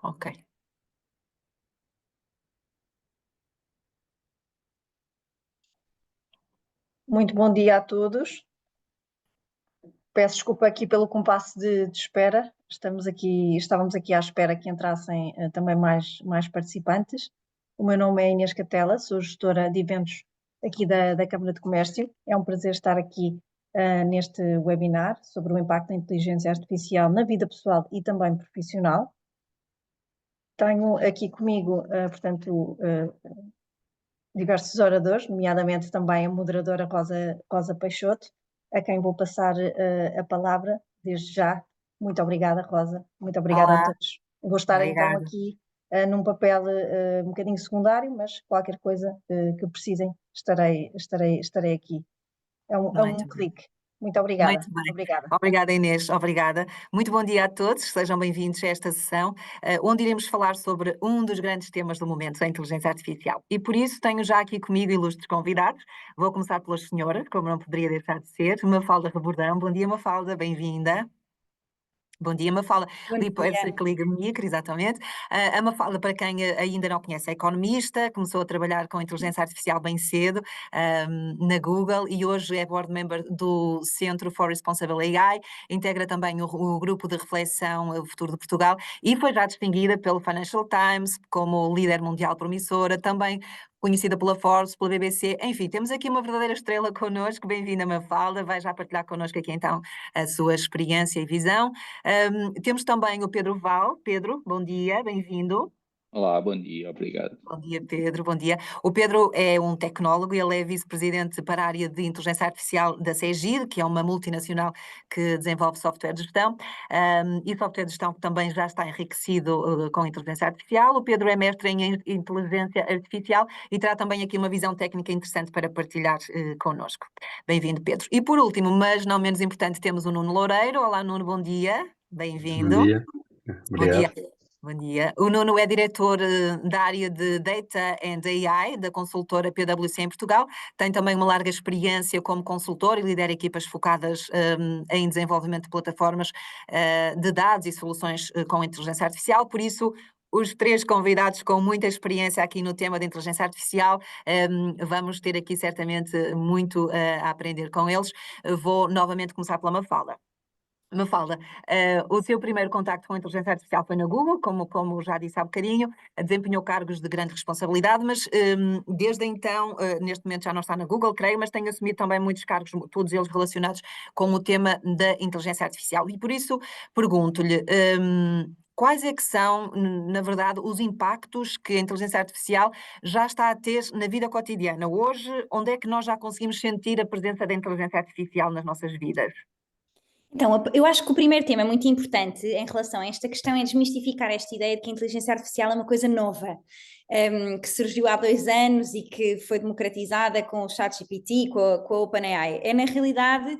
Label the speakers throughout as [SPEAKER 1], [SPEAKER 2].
[SPEAKER 1] Ok.
[SPEAKER 2] Muito bom dia a todos. Peço desculpa aqui pelo compasso de espera. Estávamos aqui à espera que entrassem também mais participantes. O meu nome é Inês Catela, sou gestora de eventos aqui da Câmara de Comércio. É um prazer estar aqui neste webinar sobre o impacto da inteligência artificial na vida pessoal e também profissional. Tenho aqui comigo, diversos oradores, nomeadamente também a moderadora Rosa Peixoto, a quem vou passar a palavra desde já. Muito obrigada, Rosa. Muito obrigada a
[SPEAKER 1] Olá,
[SPEAKER 2] todos. Vou estar então
[SPEAKER 1] obrigada.
[SPEAKER 2] aqui num papel um bocadinho secundário, mas qualquer coisa que precisem, estarei aqui. É um
[SPEAKER 1] Muito bem.
[SPEAKER 2] clique. Muito obrigada.
[SPEAKER 1] Muito bem.
[SPEAKER 2] Obrigada.
[SPEAKER 1] Obrigada, Inês. Obrigada. Muito bom dia a todos. Sejam bem-vindos a esta sessão, onde iremos falar sobre um dos grandes temas do momento, a inteligência artificial. E por isso tenho já aqui comigo ilustres convidados. Vou começar pelas senhoras, como não poderia deixar de ser. Mafalda Rebordão. Bom dia, Mafalda. Bem-vinda. Bom dia, Mafalda.
[SPEAKER 2] Bom
[SPEAKER 1] Pode ser
[SPEAKER 2] dia.
[SPEAKER 1] que liga Micro, exatamente. A Mafalda, para quem ainda não conhece, é economista, começou a trabalhar com inteligência artificial bem cedo, na Google, e hoje é board member do Centro for Responsible AI, integra também o grupo de reflexão O Futuro de Portugal, e foi já distinguida pelo Financial Times como líder mundial promissora, também conhecida pela Forbes, pela BBC, enfim, temos aqui uma verdadeira estrela connosco. Bem-vinda, Mafalda, vai já partilhar connosco aqui então a sua experiência e visão. Temos também o Pedro Val. Pedro, bom dia, bem-vindo.
[SPEAKER 3] Olá, bom dia, obrigado.
[SPEAKER 1] Bom dia, Pedro, bom dia. O Pedro é um tecnólogo, ele é vice-presidente para a área de inteligência artificial da CEGID, que é uma multinacional que desenvolve software de gestão, e software de gestão que também já está enriquecido com inteligência artificial. O Pedro é mestre em inteligência artificial e terá também aqui uma visão técnica interessante para partilhar connosco. Bem-vindo, Pedro. E por último, mas não menos importante, temos o Nuno Loureiro. Olá, Nuno, bom dia. Bem-vindo.
[SPEAKER 4] Bom dia.
[SPEAKER 1] Bom dia.
[SPEAKER 4] Obrigado.
[SPEAKER 1] Bom dia. O Nuno é diretor da área de Data and AI da consultora PwC em Portugal. Tem também uma larga experiência como consultor e lidera equipas focadas em desenvolvimento de plataformas de dados e soluções com inteligência artificial. Por isso, os três convidados com muita experiência aqui no tema da inteligência artificial, vamos ter aqui certamente muito a aprender com eles. Vou novamente começar pela Mafalda. Mafalda, o seu primeiro contacto com a inteligência artificial foi na Google, como já disse há bocadinho, desempenhou cargos de grande responsabilidade, mas desde então, neste momento já não está na Google, creio, mas tem assumido também muitos cargos, todos eles relacionados com o tema da inteligência artificial. E por isso pergunto-lhe, quais é que são, na verdade, os impactos que a inteligência artificial já está a ter na vida cotidiana? Hoje, onde é que nós já conseguimos sentir a presença da inteligência artificial nas nossas vidas?
[SPEAKER 5] Então, eu acho que o primeiro tema muito importante em relação a esta questão é desmistificar esta ideia de que a inteligência artificial é uma coisa nova, que surgiu há 2 anos e que foi democratizada com o ChatGPT, com a OpenAI. É na realidade,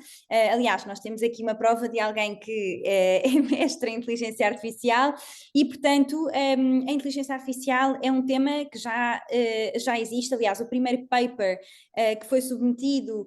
[SPEAKER 5] aliás, nós temos aqui uma prova de alguém que é mestre em inteligência artificial e, portanto, a inteligência artificial é um tema que já existe. Aliás, o primeiro paper que foi submetido,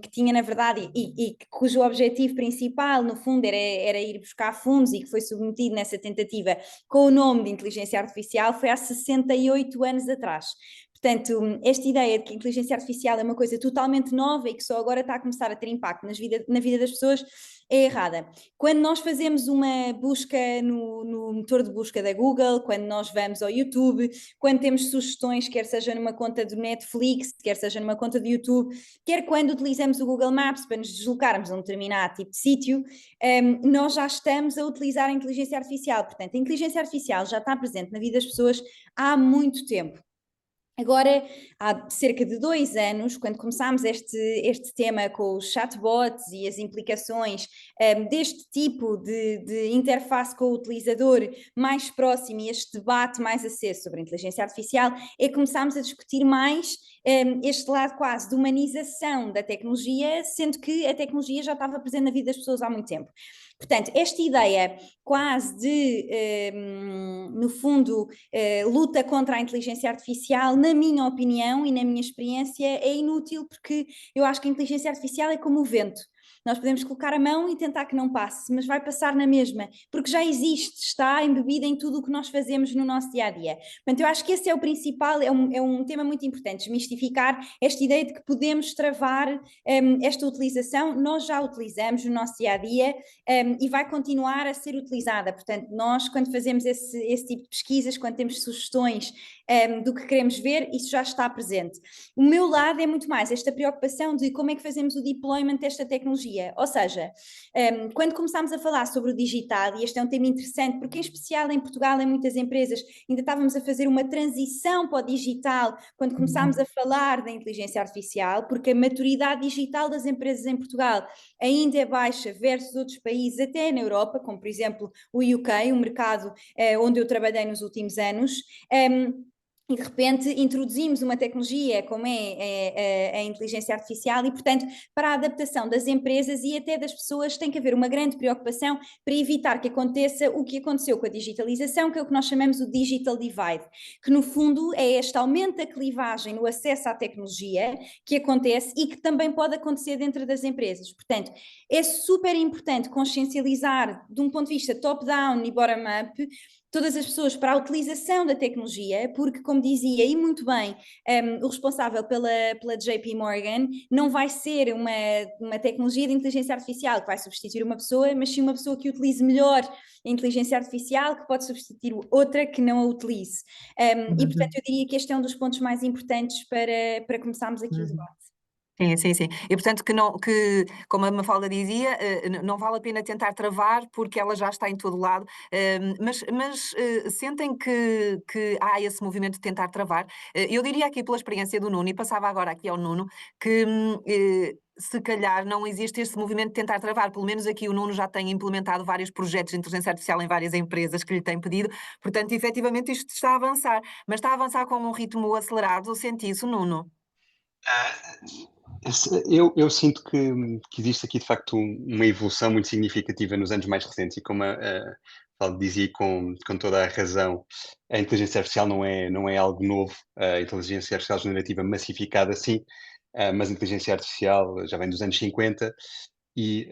[SPEAKER 5] que tinha, na verdade, e cujo objetivo principal, no fundo, era ir buscar fundos e que foi submetido nessa tentativa com o nome de inteligência artificial, foi há 68 anos atrás. Portanto, esta ideia de que a inteligência artificial é uma coisa totalmente nova e que só agora está a começar a ter impacto na vida das pessoas é errada. Quando nós fazemos uma busca no motor de busca da Google, quando nós vamos ao YouTube, quando temos sugestões, quer seja numa conta do Netflix, quer seja numa conta do YouTube, quer quando utilizamos o Google Maps para nos deslocarmos a um determinado tipo de sítio, nós já estamos a utilizar a inteligência artificial. Portanto, a inteligência artificial já está presente na vida das pessoas há muito tempo. Agora, há cerca de 2 anos, quando começámos este tema com os chatbots e as implicações deste tipo de interface com o utilizador mais próximo e este debate mais aceso sobre a inteligência artificial, é que começámos a discutir mais este lado quase de humanização da tecnologia, sendo que a tecnologia já estava presente na vida das pessoas há muito tempo. Portanto, esta ideia quase de, no fundo, luta contra a inteligência artificial, na minha opinião e na minha experiência, é inútil, porque eu acho que a inteligência artificial é como o vento. Nós podemos colocar a mão e tentar que não passe, mas vai passar na mesma, porque já existe, está embebida em tudo o que nós fazemos no nosso dia-a-dia. Portanto, eu acho que esse é o principal, é um tema muito importante, desmistificar esta ideia de que podemos travar esta utilização. Nós já utilizamos no nosso dia-a-dia e vai continuar a ser utilizada. Portanto, nós, quando fazemos esse tipo de pesquisas, quando temos sugestões do que queremos ver, isso já está presente. O meu lado é muito mais esta preocupação de como é que fazemos o deployment desta tecnologia, ou seja, quando começámos a falar sobre o digital, e este é um tema interessante, porque em especial em Portugal, em muitas empresas, ainda estávamos a fazer uma transição para o digital, quando começámos a falar da inteligência artificial, porque a maturidade digital das empresas em Portugal ainda é baixa versus outros países, até na Europa, como por exemplo o UK, um mercado onde eu trabalhei nos últimos anos. E de repente introduzimos uma tecnologia como a inteligência artificial e, portanto, para a adaptação das empresas e até das pessoas tem que haver uma grande preocupação para evitar que aconteça o que aconteceu com a digitalização, que é o que nós chamamos o digital divide, que no fundo é este aumento da clivagem no acesso à tecnologia que acontece e que também pode acontecer dentro das empresas. Portanto, é super importante consciencializar de um ponto de vista top-down e bottom-up todas as pessoas para a utilização da tecnologia, porque, como dizia, e muito bem, o responsável pela JP Morgan não vai ser uma tecnologia de inteligência artificial que vai substituir uma pessoa, mas sim uma pessoa que utilize melhor a inteligência artificial, que pode substituir outra que não a utilize. E, portanto, eu diria que este é um dos pontos mais importantes para começarmos aqui o debate.
[SPEAKER 1] Sim. E portanto como a Mafalda dizia, não vale a pena tentar travar porque ela já está em todo lado, mas sentem que há esse movimento de tentar travar. Eu diria aqui pela experiência do Nuno, e passava agora aqui ao Nuno, que se calhar não existe este movimento de tentar travar, pelo menos aqui o Nuno já tem implementado vários projetos de inteligência artificial em várias empresas que lhe têm pedido, portanto efetivamente isto está a avançar, mas está a avançar com um ritmo acelerado, sente isso, Nuno?
[SPEAKER 4] Eu sinto que existe aqui de facto uma evolução muito significativa nos anos mais recentes e como a Paulo dizia com toda a razão, a inteligência artificial não é algo novo, a inteligência artificial generativa massificada sim, mas a inteligência artificial já vem dos anos 50 e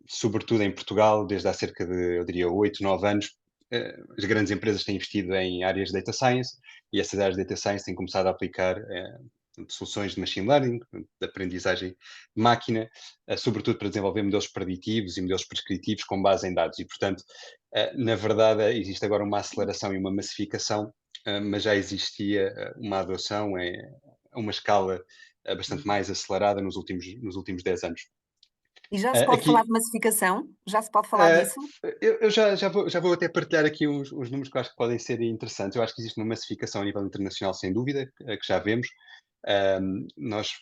[SPEAKER 4] sobretudo em Portugal, desde há cerca de, eu diria, 8, 9 anos, as grandes empresas têm investido em áreas de data science e essas áreas de data science têm começado a aplicar de soluções de machine learning, de aprendizagem de máquina, sobretudo para desenvolver modelos preditivos e modelos prescritivos com base em dados. E, portanto, na verdade, existe agora uma aceleração e uma massificação, mas já existia uma adoção a uma escala bastante mais acelerada nos últimos 10 anos.
[SPEAKER 1] E já se pode
[SPEAKER 4] Aqui,
[SPEAKER 1] falar de massificação? Já se pode falar disso?
[SPEAKER 4] eu já vou até partilhar aqui uns números que eu acho que podem ser interessantes. Eu acho que existe uma massificação a nível internacional, sem dúvida, que já vemos. Nós,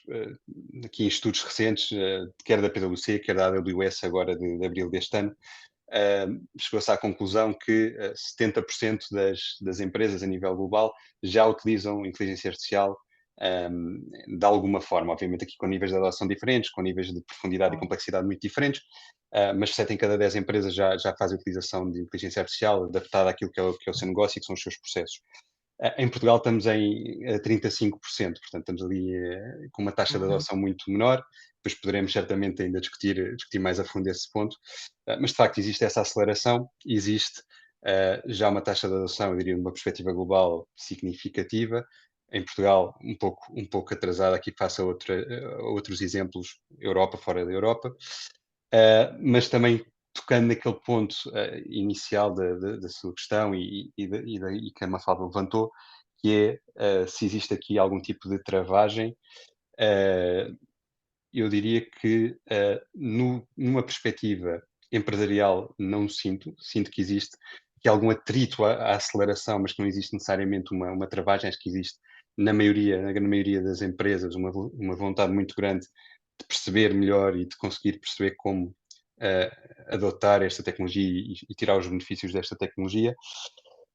[SPEAKER 4] aqui em estudos recentes, quer da PwC, quer da AWS, agora de abril deste ano, chegou-se à conclusão que 70% das empresas a nível global já utilizam inteligência artificial de alguma forma, obviamente aqui com níveis de adoção diferentes, com níveis de profundidade e complexidade muito diferentes, mas 7 em cada 10 empresas já fazem utilização de inteligência artificial adaptada àquilo que é o seu negócio e que são os seus processos. Em Portugal estamos em 35%, portanto estamos ali com uma taxa de adoção muito menor, depois poderemos certamente ainda discutir mais a fundo esse ponto, mas de facto existe essa aceleração, existe já uma taxa de adoção, eu diria, numa perspectiva global significativa, em Portugal um pouco atrasada aqui face a outros exemplos, Europa, fora da Europa, mas também tocando naquele ponto inicial da sua questão e que a Mafalda levantou, que é se existe aqui algum tipo de travagem, eu diria que numa perspectiva empresarial não sinto que existe que algum atrito à aceleração, mas que não existe necessariamente uma travagem, acho que existe na grande maioria das empresas uma vontade muito grande de perceber melhor e de conseguir perceber como adotar esta tecnologia e tirar os benefícios desta tecnologia.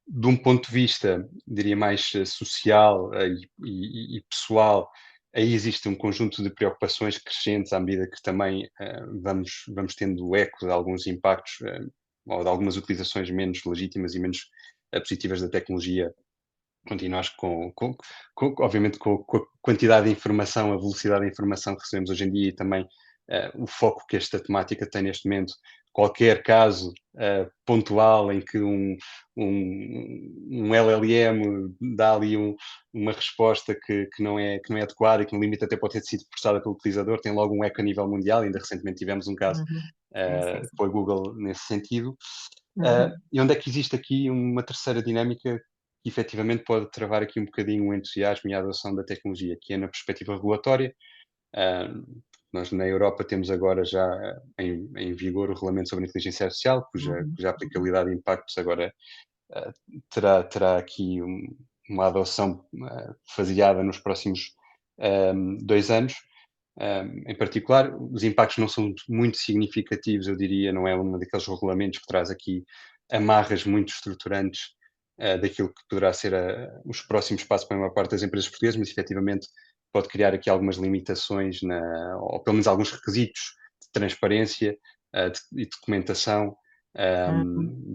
[SPEAKER 4] De um ponto de vista, diria mais social e pessoal, aí existe um conjunto de preocupações crescentes à medida que também vamos tendo eco de alguns impactos ou de algumas utilizações menos legítimas e menos positivas da tecnologia. Continuamos obviamente com a quantidade de informação, a velocidade da informação que recebemos hoje em dia e também o foco que esta temática tem neste momento. Qualquer caso pontual em que um LLM dá ali uma resposta que não é adequada e que no limite até pode ter sido forçada pelo utilizador, tem logo um eco a nível mundial. Ainda recentemente tivemos um caso com a Google nesse sentido. E onde é que existe aqui uma terceira dinâmica que efetivamente pode travar aqui um bocadinho o entusiasmo e a adoção da tecnologia, que é na perspectiva regulatória. Nós na Europa temos agora já em vigor o Regulamento sobre a Inteligência Artificial, cuja aplicabilidade e impactos agora terá aqui uma adoção faseada nos próximos 2 anos. Em particular, os impactos não são muito significativos, eu diria, não é um daqueles regulamentos que traz aqui amarras muito estruturantes daquilo que poderá ser os próximos passos para a maior parte das empresas portuguesas, mas efetivamente pode criar aqui algumas limitações, ou pelo menos alguns requisitos de transparência e documentação,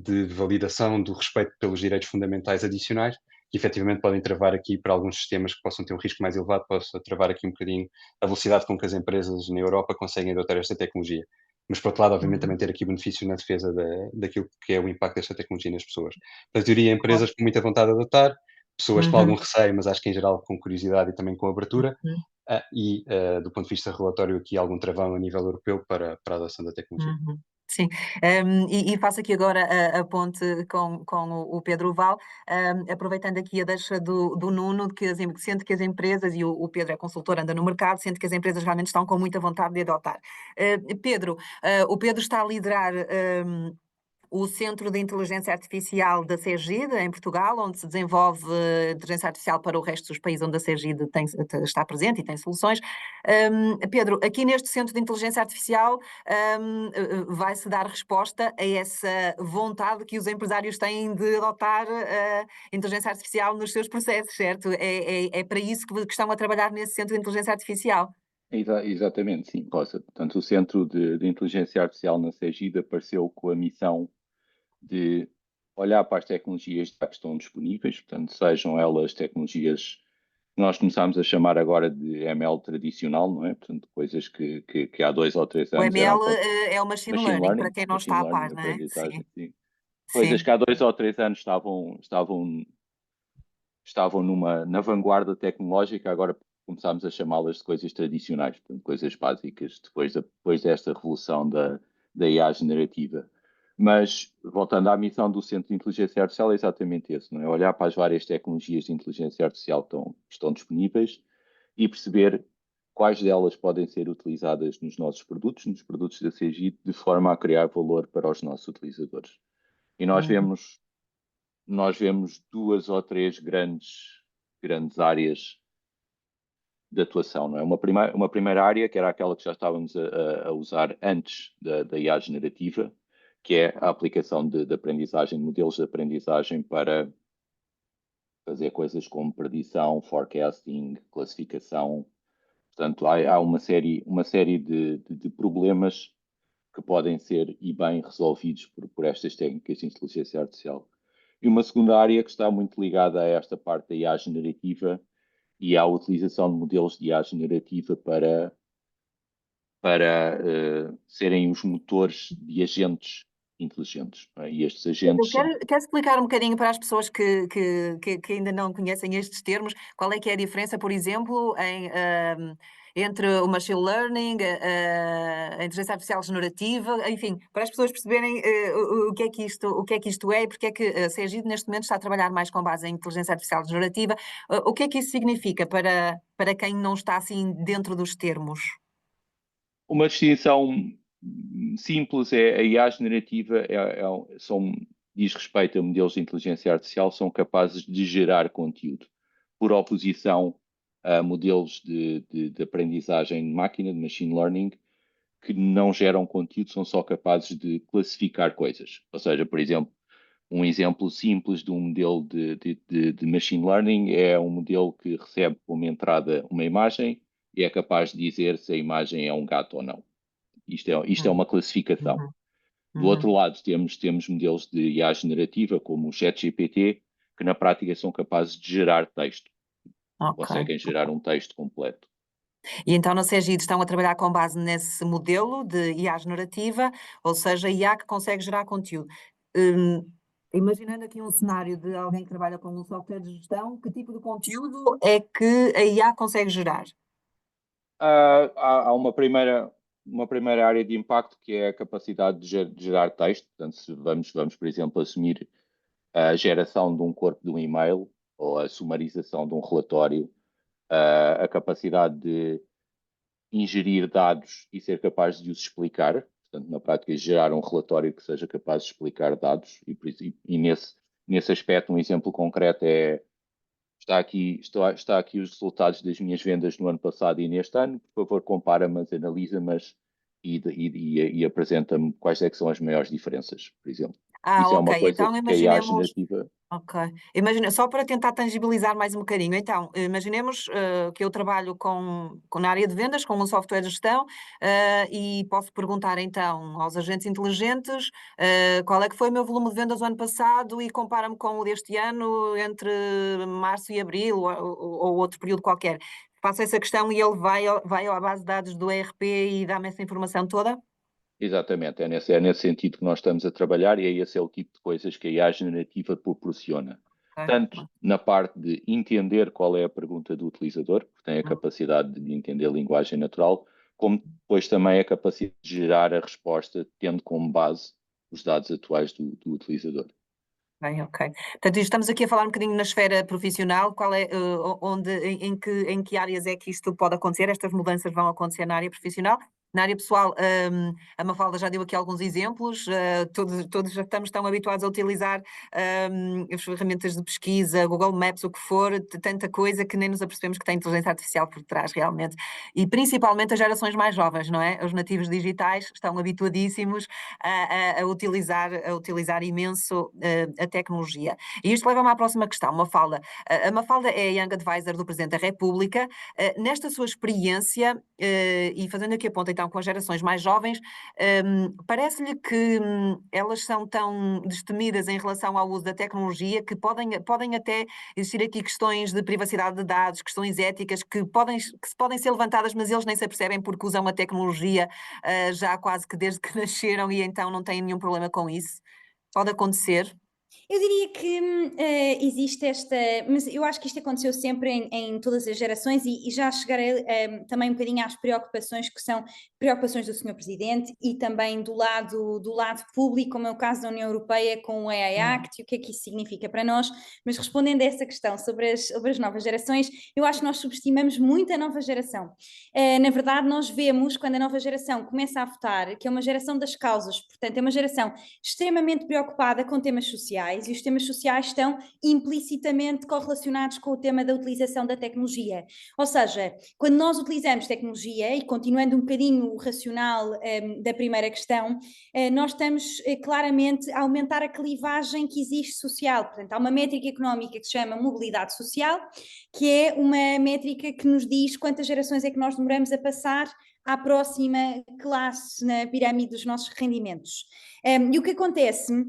[SPEAKER 4] de validação do respeito pelos direitos fundamentais adicionais, que efetivamente podem travar aqui para alguns sistemas que possam ter um risco mais elevado, possa travar aqui um bocadinho a velocidade com que as empresas na Europa conseguem adotar esta tecnologia. Mas, por outro lado, obviamente, também ter aqui benefício na defesa daquilo que é o impacto desta tecnologia nas pessoas. Portanto, eu diria empresas com muita vontade de adotar, pessoas com algum receio, mas acho que em geral com curiosidade e também com abertura, e do ponto de vista regulatório aqui algum travão a nível europeu para a adoção da tecnologia.
[SPEAKER 1] Sim, e faço aqui agora a ponte com o Pedro Val, aproveitando aqui a deixa do Nuno, que sente que as empresas, e o Pedro é consultor, anda no mercado, sente que as empresas realmente estão com muita vontade de adotar. Pedro, o Pedro está a liderar o Centro de Inteligência Artificial da CEGID, em Portugal, onde se desenvolve inteligência artificial para o resto dos países onde a CEGID está presente e tem soluções. Pedro, aqui neste Centro de Inteligência Artificial vai-se dar resposta a essa vontade que os empresários têm de adotar inteligência artificial nos seus processos, certo? É para isso que estão a trabalhar nesse Centro de Inteligência Artificial.
[SPEAKER 3] Exatamente, sim, Rosa. Portanto, o Centro de Inteligência Artificial na CEGID apareceu com a missão de olhar para as tecnologias que estão disponíveis, portanto, sejam elas tecnologias que nós começamos a chamar agora de ML tradicional, não é? Portanto, coisas que há 2 ou 3
[SPEAKER 1] O
[SPEAKER 3] anos
[SPEAKER 1] ML é o machine learning, para quem não está a par, não é?
[SPEAKER 3] aprendizagem, sim.
[SPEAKER 1] Sim.
[SPEAKER 3] Coisas que há 2 ou 3 anos estavam na vanguarda tecnológica, agora começámos a chamá-las de coisas tradicionais, portanto, coisas básicas, depois desta revolução da IA generativa. Mas, voltando à missão do Centro de Inteligência Artificial, é exatamente esse, não é? Olhar para as várias tecnologias de inteligência artificial que estão disponíveis e perceber quais delas podem ser utilizadas nos nossos produtos, nos produtos da CEGID, de forma a criar valor para os nossos utilizadores. E nós vemos 2 ou 3 grandes áreas de atuação, não é? Uma primeira área, que era aquela que já estávamos a usar antes da IA generativa, que é a aplicação de aprendizagem, de modelos de aprendizagem para fazer coisas como predição, forecasting, classificação. Portanto, há uma série de problemas que podem ser e bem resolvidos por estas técnicas de inteligência artificial. E uma segunda área que está muito ligada a esta parte da IA generativa e à utilização de modelos de IA generativa para serem os motores de agentes inteligentes. Não é? E estes agentes...
[SPEAKER 1] Quero explicar um bocadinho para as pessoas que ainda não conhecem estes termos, qual é que é a diferença, por exemplo, entre o machine learning, a inteligência artificial generativa, enfim, para as pessoas perceberem o que é que isto é e porque é que a CEGID neste momento está a trabalhar mais com base em inteligência artificial generativa. O que é que isso significa para quem não está assim dentro dos termos?
[SPEAKER 3] Uma distinção simples é a IA generativa diz respeito a modelos de inteligência artificial, são capazes de gerar conteúdo, por oposição a modelos de aprendizagem de máquina, de machine learning, que não geram conteúdo, são só capazes de classificar coisas. Ou seja, por exemplo, um exemplo simples de um modelo de machine learning é um modelo que recebe como entrada uma imagem e é capaz de dizer se a imagem é um gato ou não. Isto é uma classificação. Do outro lado, temos modelos de IA generativa, como o ChatGPT, que na prática são capazes de gerar texto. Conseguem gerar um texto completo.
[SPEAKER 1] E então na CEGID estão a trabalhar com base nesse modelo de IA generativa, ou seja, IA que consegue gerar conteúdo. Imaginando aqui um cenário de alguém que trabalha com um software de gestão, que tipo de conteúdo é que a IA consegue gerar?
[SPEAKER 3] Há uma primeira área de impacto que é a capacidade de gerar texto. Portanto, se vamos, por exemplo, assumir a geração de um corpo de um e-mail ou a sumarização de um relatório, a capacidade de ingerir dados e ser capaz de os explicar. Portanto, na prática, gerar um relatório que seja capaz de explicar dados. E nesse aspecto, um exemplo concreto é: está aqui os resultados das minhas vendas no ano passado e neste ano, por favor, compara-mas, analisa-mas e apresenta-me quais é que são as maiores diferenças, por exemplo. Isso é
[SPEAKER 1] Ok,
[SPEAKER 3] uma coisa
[SPEAKER 1] então
[SPEAKER 3] que a IA
[SPEAKER 1] imaginemos.
[SPEAKER 3] generativa.
[SPEAKER 1] Ok. Imagina, só para tentar tangibilizar mais um bocadinho, então, imaginemos que eu trabalho na área de vendas, com um software de gestão, e posso perguntar então aos agentes inteligentes qual é que foi o meu volume de vendas do ano passado e compara-me com o deste ano entre março e abril ou outro período qualquer. Faço essa questão e ele vai à base de dados do ERP e dá-me essa informação toda?
[SPEAKER 3] Exatamente, é nesse sentido que nós estamos a trabalhar e esse é o tipo de coisas que a IA generativa proporciona. Tanto
[SPEAKER 1] Ok.
[SPEAKER 3] na parte de entender qual é a pergunta do utilizador, porque tem a capacidade de entender a linguagem natural, como depois também a capacidade de gerar a resposta tendo como base os dados atuais do utilizador.
[SPEAKER 1] Bem, ok. Portanto, estamos aqui a falar um bocadinho na esfera profissional, qual é, em que áreas é que isto pode acontecer, estas mudanças vão acontecer na área profissional. Na área pessoal, a Mafalda já deu aqui alguns exemplos, todos já estamos tão habituados a utilizar as ferramentas de pesquisa, Google Maps, o que for, tanta coisa que nem nos apercebemos que tem inteligência artificial por trás realmente. E principalmente as gerações mais jovens, não é? Os nativos digitais estão habituadíssimos a utilizar imenso a tecnologia. E isto leva-me à próxima questão, Mafalda. A Mafalda é a Young Advisor do Presidente da República. Nesta sua experiência, e fazendo aqui a ponta então com as gerações mais jovens, parece-lhe que elas são tão destemidas em relação ao uso da tecnologia que podem até existir aqui questões de privacidade de dados, questões éticas que podem ser levantadas, mas eles nem se apercebem porque usam a tecnologia já quase que desde que nasceram e então não têm nenhum problema com isso. Pode acontecer.
[SPEAKER 5] Eu diria que existe mas eu acho que isto aconteceu sempre em todas as gerações e já chegarei também um bocadinho às preocupações que são preocupações do Sr. Presidente e também do lado público, como é o caso da União Europeia com o AI Act e o que é que isso significa para nós, mas respondendo a essa questão sobre as novas gerações, eu acho que nós subestimamos muito a nova geração. Na verdade, nós vemos quando a nova geração começa a votar que é uma geração das causas, portanto é uma geração extremamente preocupada com temas sociais, e os temas sociais estão implicitamente correlacionados com o tema da utilização da tecnologia. Ou seja, quando nós utilizamos tecnologia, e continuando um bocadinho o racional da primeira questão, nós estamos claramente a aumentar a clivagem que existe social. Portanto, há uma métrica económica que se chama mobilidade social, que é uma métrica que nos diz quantas gerações é que nós demoramos a passar à próxima classe na pirâmide dos nossos rendimentos. E o que acontece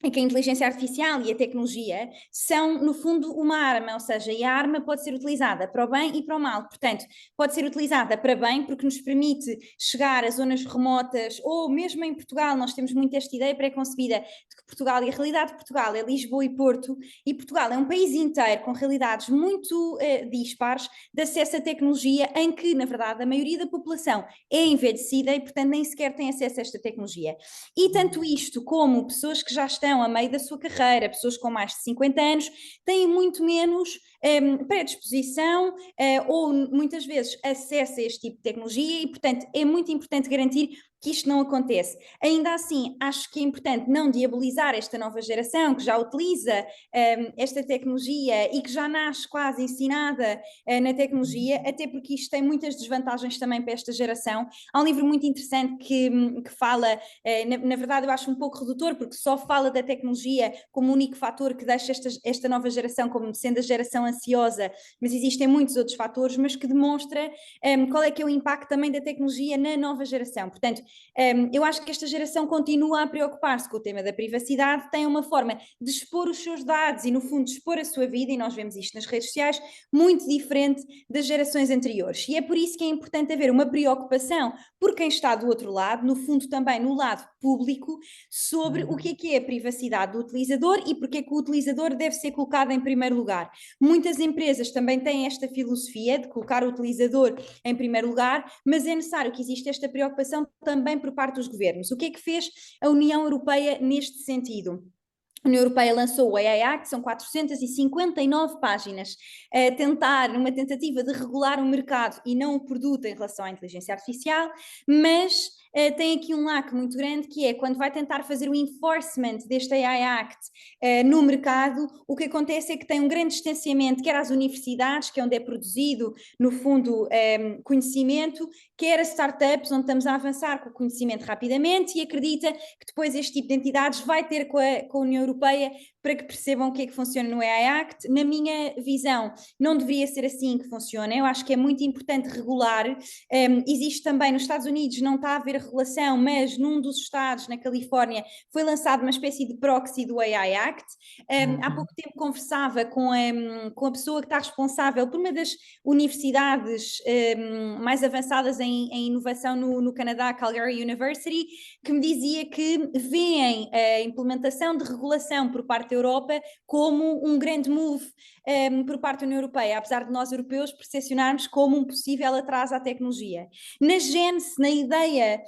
[SPEAKER 5] é que a inteligência artificial e a tecnologia são, no fundo, uma arma, ou seja, e a arma pode ser utilizada para o bem e para o mal. Portanto, pode ser utilizada para bem porque nos permite chegar a zonas remotas, ou mesmo em Portugal, nós temos muito esta ideia pré-concebida de que Portugal, e a realidade de Portugal é Lisboa e Porto, e Portugal é um país inteiro com realidades muito dispares de acesso à tecnologia, em que, na verdade, a maioria da população é envelhecida e, portanto, nem sequer tem acesso a esta tecnologia. E tanto isto como pessoas que já estão a meio da sua carreira, pessoas com mais de 50 anos, têm muito menos predisposição ou muitas vezes acesso a este tipo de tecnologia e, portanto, é muito importante garantir que isto não acontece. Ainda assim, acho que é importante não diabolizar esta nova geração que já utiliza esta tecnologia e que já nasce quase ensinada na tecnologia, até porque isto tem muitas desvantagens também para esta geração. Há um livro muito interessante que fala, na verdade eu acho um pouco redutor, porque só fala da tecnologia como o único fator que deixa esta nova geração como sendo a geração ansiosa, mas existem muitos outros fatores, mas que demonstra qual é que é o impacto também da tecnologia na nova geração. Portanto, eu acho que esta geração continua a preocupar-se com o tema da privacidade, tem uma forma de expor os seus dados e, no fundo, de expor a sua vida, e nós vemos isto nas redes sociais, muito diferente das gerações anteriores. E é por isso que é importante haver uma preocupação por quem está do outro lado, no fundo também no lado público, sobre o que é a privacidade do utilizador e porque é que o utilizador deve ser colocado em primeiro lugar. Muitas empresas também têm esta filosofia de colocar o utilizador em primeiro lugar, mas é necessário que exista esta preocupação também por parte dos governos. O que é que fez a União Europeia neste sentido? A União Europeia lançou o AI Act, são 459 páginas, a tentar, numa tentativa de regular o mercado e não o produto em relação à inteligência artificial, mas tem aqui um laco muito grande, que é quando vai tentar fazer o enforcement deste AI Act no mercado, o que acontece é que tem um grande distanciamento, quer às universidades, que é onde é produzido, no fundo, conhecimento, quer a startups, onde estamos a avançar com o conhecimento rapidamente, e acredita que depois este tipo de entidades vai ter com a União Europeia para que percebam o que é que funciona no AI Act. Na minha visão, não deveria ser assim que funciona. Eu acho que é muito importante regular. Existe também nos Estados Unidos, não está a haver regulação, mas num dos estados, na Califórnia, foi lançado uma espécie de proxy do AI Act. Há pouco tempo conversava com a pessoa que está responsável por uma das universidades mais avançadas em inovação no Canadá, Calgary University, que me dizia que veem a implementação de regulação por parte da Europa como um grande move por parte da União Europeia, apesar de nós europeus percepcionarmos como um possível atraso à tecnologia. Na gênese, na ideia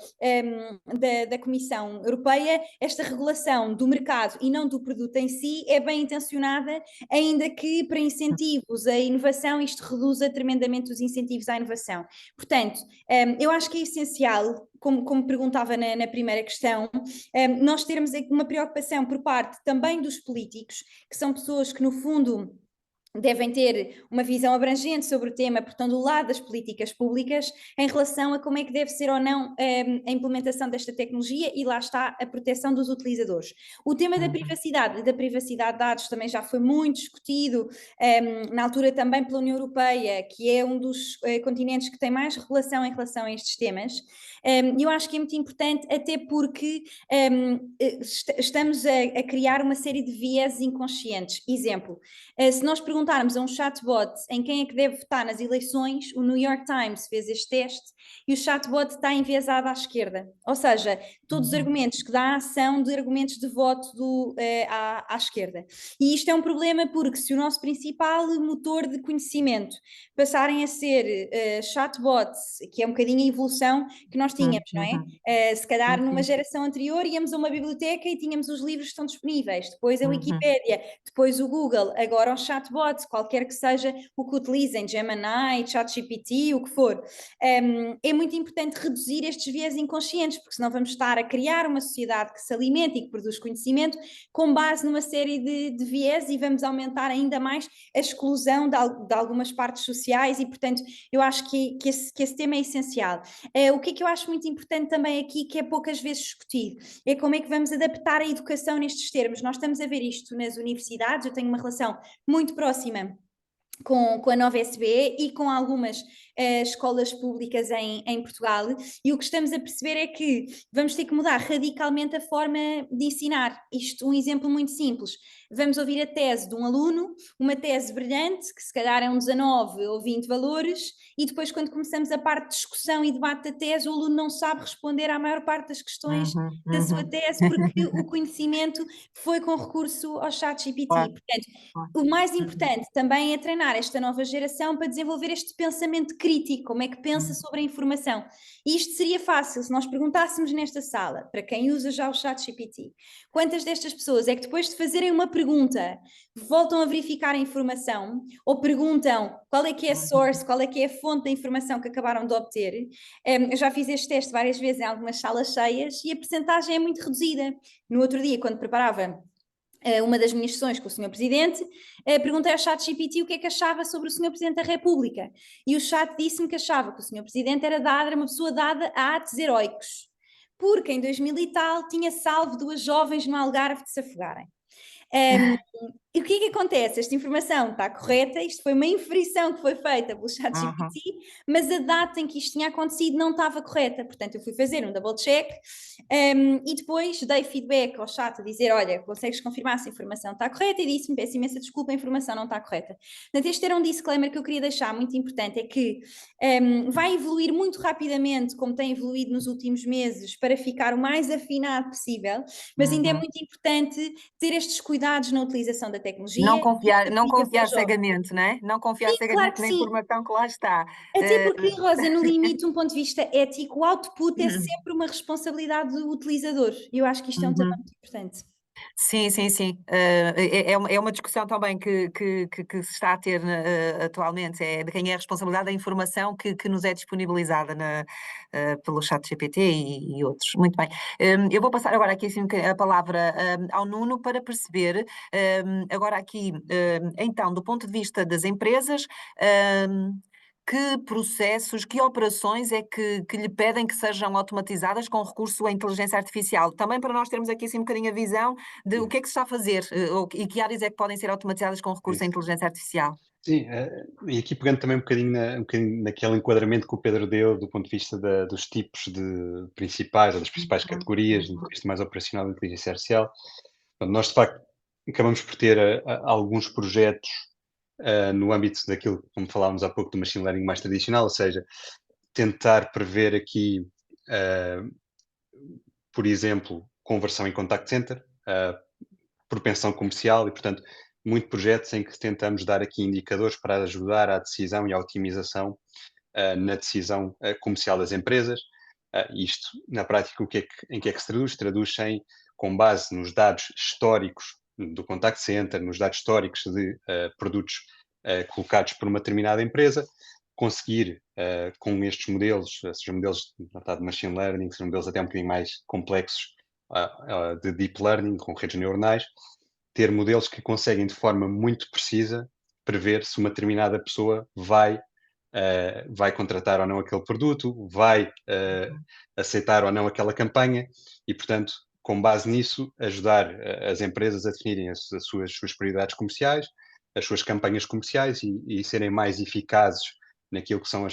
[SPEAKER 5] da Comissão Europeia, esta regulação do mercado e não do produto em si é bem intencionada, ainda que para incentivos à inovação isto reduza tremendamente os incentivos à inovação. Portanto, eu acho que é essencial, como perguntava na primeira questão, nós termos uma preocupação por parte também dos políticos, que são pessoas que no fundo devem ter uma visão abrangente sobre o tema, portanto, do lado das políticas públicas, em relação a como é que deve ser ou não a implementação desta tecnologia, e lá está a proteção dos utilizadores. O tema da privacidade de dados também já foi muito discutido, na altura também pela União Europeia, que é um dos continentes que tem mais regulação em relação a estes temas. Eu acho que é muito importante, até porque estamos a criar uma série de viés inconscientes. Exemplo, se nós perguntarmos a um chatbot em quem é que deve votar nas eleições, o New York Times fez este teste e o chatbot está enviesado à esquerda. Ou seja, todos os argumentos que dá são de argumentos de voto à esquerda. E isto é um problema porque se o nosso principal motor de conhecimento passarem a ser chatbots, que é um bocadinho a evolução que nós tínhamos, não é? Se calhar numa geração anterior íamos a uma biblioteca e tínhamos os livros que estão disponíveis, depois a Wikipédia, depois o Google, agora os chatbots, qualquer que seja o que utilizem, Gemini, ChatGPT, o que for. É muito importante reduzir estes viés inconscientes, porque senão vamos estar a criar uma sociedade que se alimenta e que produz conhecimento com base numa série de viés, e vamos aumentar ainda mais a exclusão de algumas partes sociais, e portanto eu acho que esse tema é essencial. O que é que eu acho muito importante também aqui, que é poucas vezes discutido, é como é que vamos adaptar a educação nestes termos. Nós estamos a ver isto nas universidades, eu tenho uma relação muito próxima com a Nova SBE e com algumas escolas públicas em Portugal, e o que estamos a perceber é que vamos ter que mudar radicalmente a forma de ensinar. Isto, um exemplo muito simples, vamos ouvir a tese de um aluno, uma tese brilhante, que se calhar é 19 ou 20 valores, e depois quando começamos a parte de discussão e debate da tese, o aluno não sabe responder à maior parte das questões da sua tese, porque o conhecimento foi com recurso ao ChatGPT. Portanto, o mais importante também é treinar esta nova geração para desenvolver este pensamento crítico, como é que pensa sobre a informação. E isto seria fácil se nós perguntássemos nesta sala, para quem usa já o ChatGPT, quantas destas pessoas é que depois de fazerem uma pergunta voltam a verificar a informação, ou perguntam qual é que é a source, qual é que é a fonte da informação que acabaram de obter. Eu já fiz este teste várias vezes em algumas salas cheias e a percentagem é muito reduzida. No outro dia, quando preparava uma das minhas sessões com o Sr. Presidente, perguntei ao ChatGPT o que é que achava sobre o Sr. Presidente da República, e o chat disse-me que achava que o Sr. Presidente era uma pessoa dada a atos heroicos, porque em 2000 e tal tinha salvo 2 jovens no Algarve de se afogarem. E o que é que acontece? Esta informação está correta, isto foi uma inferição que foi feita pelo ChatGPT, mas a data em que isto tinha acontecido não estava correta, portanto eu fui fazer um double check e depois dei feedback ao chat a dizer, olha, consegues confirmar se a informação está correta? E disse-me, peço imensa desculpa, a informação não está correta. Portanto, este era um disclaimer que eu queria deixar muito importante, é que vai evoluir muito rapidamente, como tem evoluído nos últimos meses, para ficar o mais afinado possível, mas ainda é muito importante ter estes cuidados na utilização da tecnologia.
[SPEAKER 1] Não confiar cegamente, não é? Não confiar
[SPEAKER 5] Sim,
[SPEAKER 1] cegamente
[SPEAKER 5] claro
[SPEAKER 1] na
[SPEAKER 5] sim.
[SPEAKER 1] informação que lá está.
[SPEAKER 5] Até porque, Rosa, no limite, de um ponto de vista ético, o output é sempre uma responsabilidade do utilizador. E eu acho que isto é um tema muito importante.
[SPEAKER 1] Sim, sim, sim. É uma discussão também que se está a ter atualmente, é de quem é a responsabilidade da informação que nos é disponibilizada pelo ChatGPT e outros. Muito bem. Eu vou passar agora aqui assim, a palavra ao Nuno para perceber, agora aqui, então, do ponto de vista das empresas, que processos, que operações é que lhe pedem que sejam automatizadas com recurso à inteligência artificial? Também para nós termos aqui assim um bocadinho a visão de o que é que se está a fazer e que áreas é que podem ser automatizadas com recurso à inteligência artificial.
[SPEAKER 4] Sim, e aqui pegando também um bocadinho naquele enquadramento que o Pedro deu do ponto de vista dos tipos de principais, ou das principais categorias, do ponto de vista mais operacional da inteligência artificial. Portanto, nós, de facto, acabamos por ter alguns projetos no âmbito daquilo, como falávamos há pouco, do machine learning mais tradicional, ou seja, tentar prever aqui, por exemplo, conversão em contact center, propensão comercial e, portanto, muito projetos em que tentamos dar aqui indicadores para ajudar à decisão e à otimização na decisão comercial das empresas. Isto, na prática, em que é que se traduz? Traduz-se com base nos dados históricos do contact center, nos dados históricos de produtos colocados por uma determinada empresa, conseguir, com estes modelos, sejam modelos de machine learning, sejam modelos até um bocadinho mais complexos de deep learning, com redes neuronais, ter modelos que conseguem de forma muito precisa prever se uma determinada pessoa vai contratar ou não aquele produto, vai aceitar ou não aquela campanha e, portanto, com base nisso, ajudar as empresas a definirem as suas prioridades comerciais, as suas campanhas comerciais e serem mais eficazes naquilo que são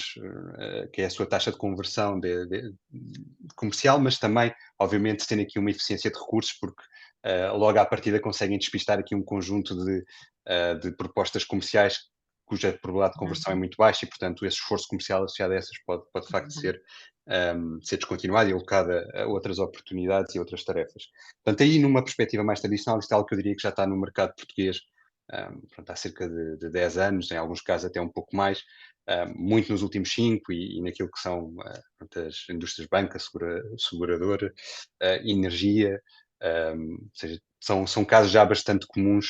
[SPEAKER 4] que é a sua taxa de conversão comercial, mas também, obviamente, tendo aqui uma eficiência de recursos, porque logo à partida conseguem despistar aqui um conjunto de propostas comerciais cuja probabilidade de conversão é muito baixa e, portanto, esse esforço comercial associado a essas pode de facto ser descontinuado e alocado a outras oportunidades e outras tarefas. Portanto, aí numa perspectiva mais tradicional, isto é algo que eu diria que já está no mercado português há cerca de 10 anos, em alguns casos até um pouco mais, muito nos últimos 5 e naquilo que são as indústrias banca, seguradora, energia, ou seja, são casos já bastante comuns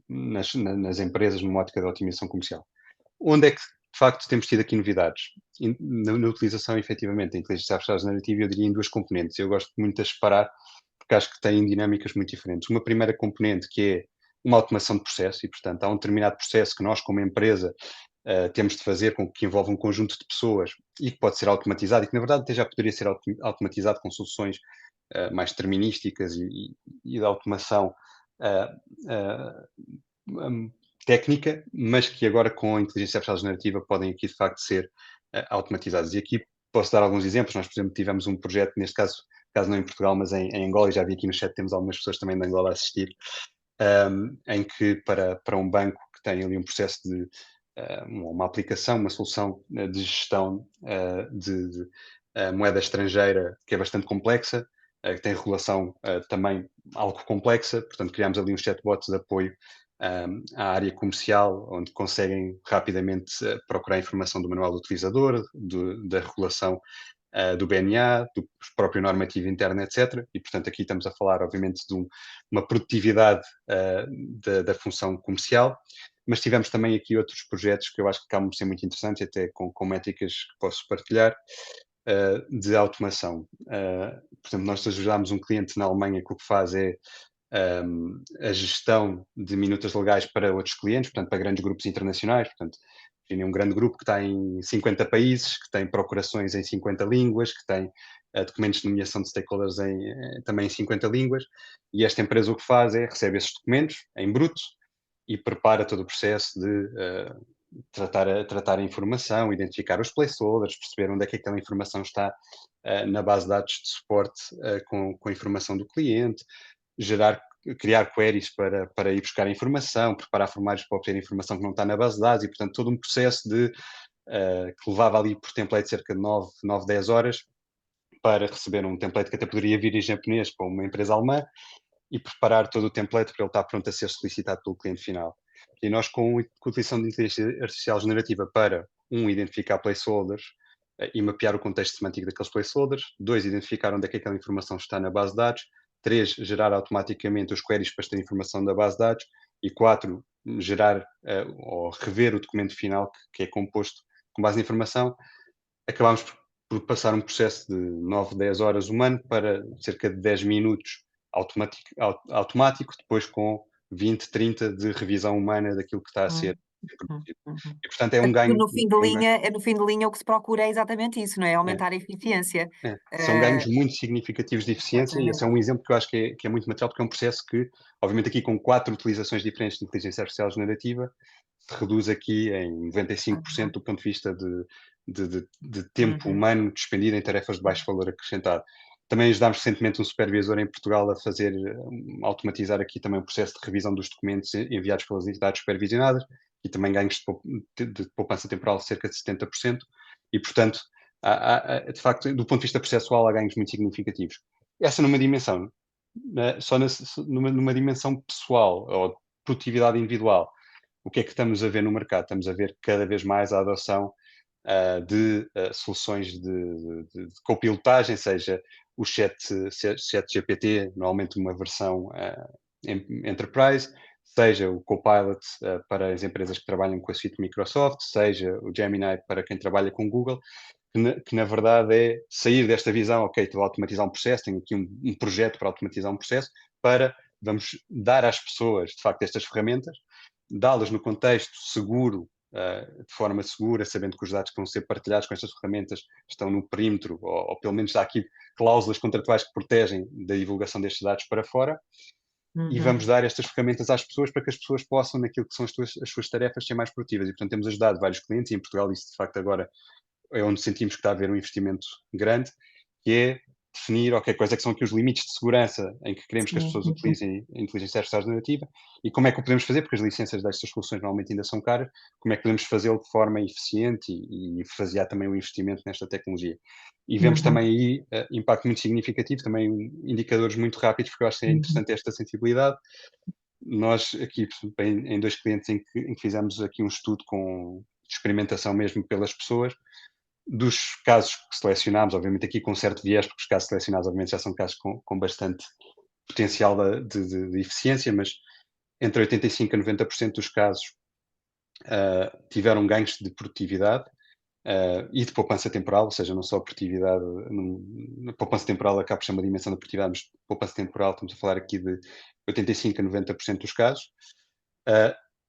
[SPEAKER 4] nas empresas numa ótica de otimização comercial. Onde é que, de facto, temos tido aqui novidades? Na utilização, efetivamente, da inteligência artificial generativa, eu diria em duas componentes. Eu gosto muito de separar, porque acho que têm dinâmicas muito diferentes. Uma primeira componente que é uma automação de processo, e, portanto, há um determinado processo que nós, como empresa, temos de fazer que envolve um conjunto de pessoas e que pode ser automatizado e que, na verdade, até já poderia ser automatizado com soluções mais determinísticas e de automação técnica, mas que agora com a inteligência artificial generativa podem aqui de facto ser automatizadas. E aqui posso dar alguns exemplos. Nós, por exemplo, tivemos um projeto, neste caso não em Portugal, mas em Angola, e já vi aqui no chat temos algumas pessoas também de Angola a assistir, em que para um banco que tem ali um processo de uma aplicação, uma solução de gestão de moeda estrangeira que é bastante complexa, que tem regulação também algo complexa, portanto criámos ali uns chatbots de apoio à área comercial, onde conseguem rapidamente procurar informação do manual do utilizador, da regulação do BNA, do próprio normativo interno, etc. E, portanto, aqui estamos a falar, obviamente, de uma produtividade da função comercial, mas tivemos também aqui outros projetos que eu acho que acabam por ser muito interessantes, até com métricas que posso partilhar, de automação. Por exemplo, nós ajudámos um cliente na Alemanha que o que faz é a gestão de minutas legais para outros clientes, portanto, para grandes grupos internacionais. Portanto, um grande grupo que está em 50 países, que tem procurações em 50 línguas, que tem documentos de nomeação de stakeholders também em 50 línguas, e esta empresa o que faz é recebe esses documentos em bruto e prepara todo o processo de tratar a informação, identificar os placeholders, perceber onde é que aquela informação está na base de dados de suporte com a informação do cliente, criar queries para ir buscar a informação, preparar formulários para obter informação que não está na base de dados, e portanto todo um processo que levava ali por template cerca de 9, 10 horas para receber um template que até poderia vir em japonês para uma empresa alemã e preparar todo o template para ele estar pronto a ser solicitado pelo cliente final. E nós, com a utilização de inteligência artificial generativa para, identificar placeholders e mapear o contexto semântico daqueles placeholders, 2, identificar onde é que aquela informação está na base de dados, 3, gerar automaticamente os queries para esta informação da base de dados, e 4, gerar ou rever o documento final que é composto com base na informação, acabámos por passar um processo de 9, 10 horas humano para cerca de 10 minutos automático, depois com 20, 30 de revisão humana daquilo que está a ser produzido. E, portanto, é um ganho.
[SPEAKER 1] No fim de linha, o que se procura é exatamente isso, não é? Aumentar a eficiência.
[SPEAKER 4] São ganhos muito significativos de eficiência, e esse é um exemplo que eu acho que é muito material, porque é um processo que, obviamente, aqui com 4 utilizações diferentes de inteligência artificial generativa, se reduz aqui em 95% do ponto de vista de tempo humano despendido em tarefas de baixo valor acrescentado. Também ajudámos recentemente um supervisor em Portugal a automatizar aqui também o processo de revisão dos documentos enviados pelas entidades supervisionadas, e também ganhos de poupança temporal de cerca de 70%, e, portanto, de facto, do ponto de vista processual, há ganhos muito significativos. Essa numa dimensão, numa dimensão pessoal, ou de produtividade individual, o que é que estamos a ver no mercado? Estamos a ver cada vez mais a adoção de soluções de copilotagem, seja o chat GPT, normalmente uma versão Enterprise, seja o Copilot para as empresas que trabalham com a suite Microsoft, seja o Gemini para quem trabalha com Google, que na verdade é sair desta visão, ok, estou a automatizar um processo, tenho aqui um projeto para automatizar um processo, para vamos dar às pessoas, de facto, estas ferramentas, dá-las no contexto seguro, de forma segura, sabendo que os dados que vão ser partilhados com estas ferramentas estão no perímetro, ou pelo menos há aqui cláusulas contratuais que protegem da divulgação destes dados para fora, e vamos dar estas ferramentas às pessoas para que as pessoas possam, naquilo que são as suas tarefas, ser mais produtivas. E, portanto, temos ajudado vários clientes, e em Portugal isso, de facto, agora é onde sentimos que está a haver um investimento grande, que é definir, ok, quais é que são aqui os limites de segurança em que queremos que as pessoas utilizem a inteligência artificial generativa, e como é que o podemos fazer, porque as licenças destas soluções normalmente ainda são caras, como é que podemos fazê-lo de forma eficiente e fasear também o investimento nesta tecnologia. E vemos também aí impacto muito significativo, também indicadores muito rápidos, porque eu acho que é interessante esta sensibilidade. Nós aqui, em 2 clientes em que fizemos aqui um estudo de experimentação mesmo pelas pessoas, dos casos que selecionámos, obviamente aqui com certo viés, porque os casos selecionados obviamente já são casos com bastante potencial de eficiência, mas entre 85% a 90% dos casos tiveram ganhos de produtividade e de poupança temporal, ou seja, não só produtividade, poupança temporal acaba por ser uma dimensão da produtividade, mas poupança temporal, estamos a falar aqui de 85% a 90% dos casos.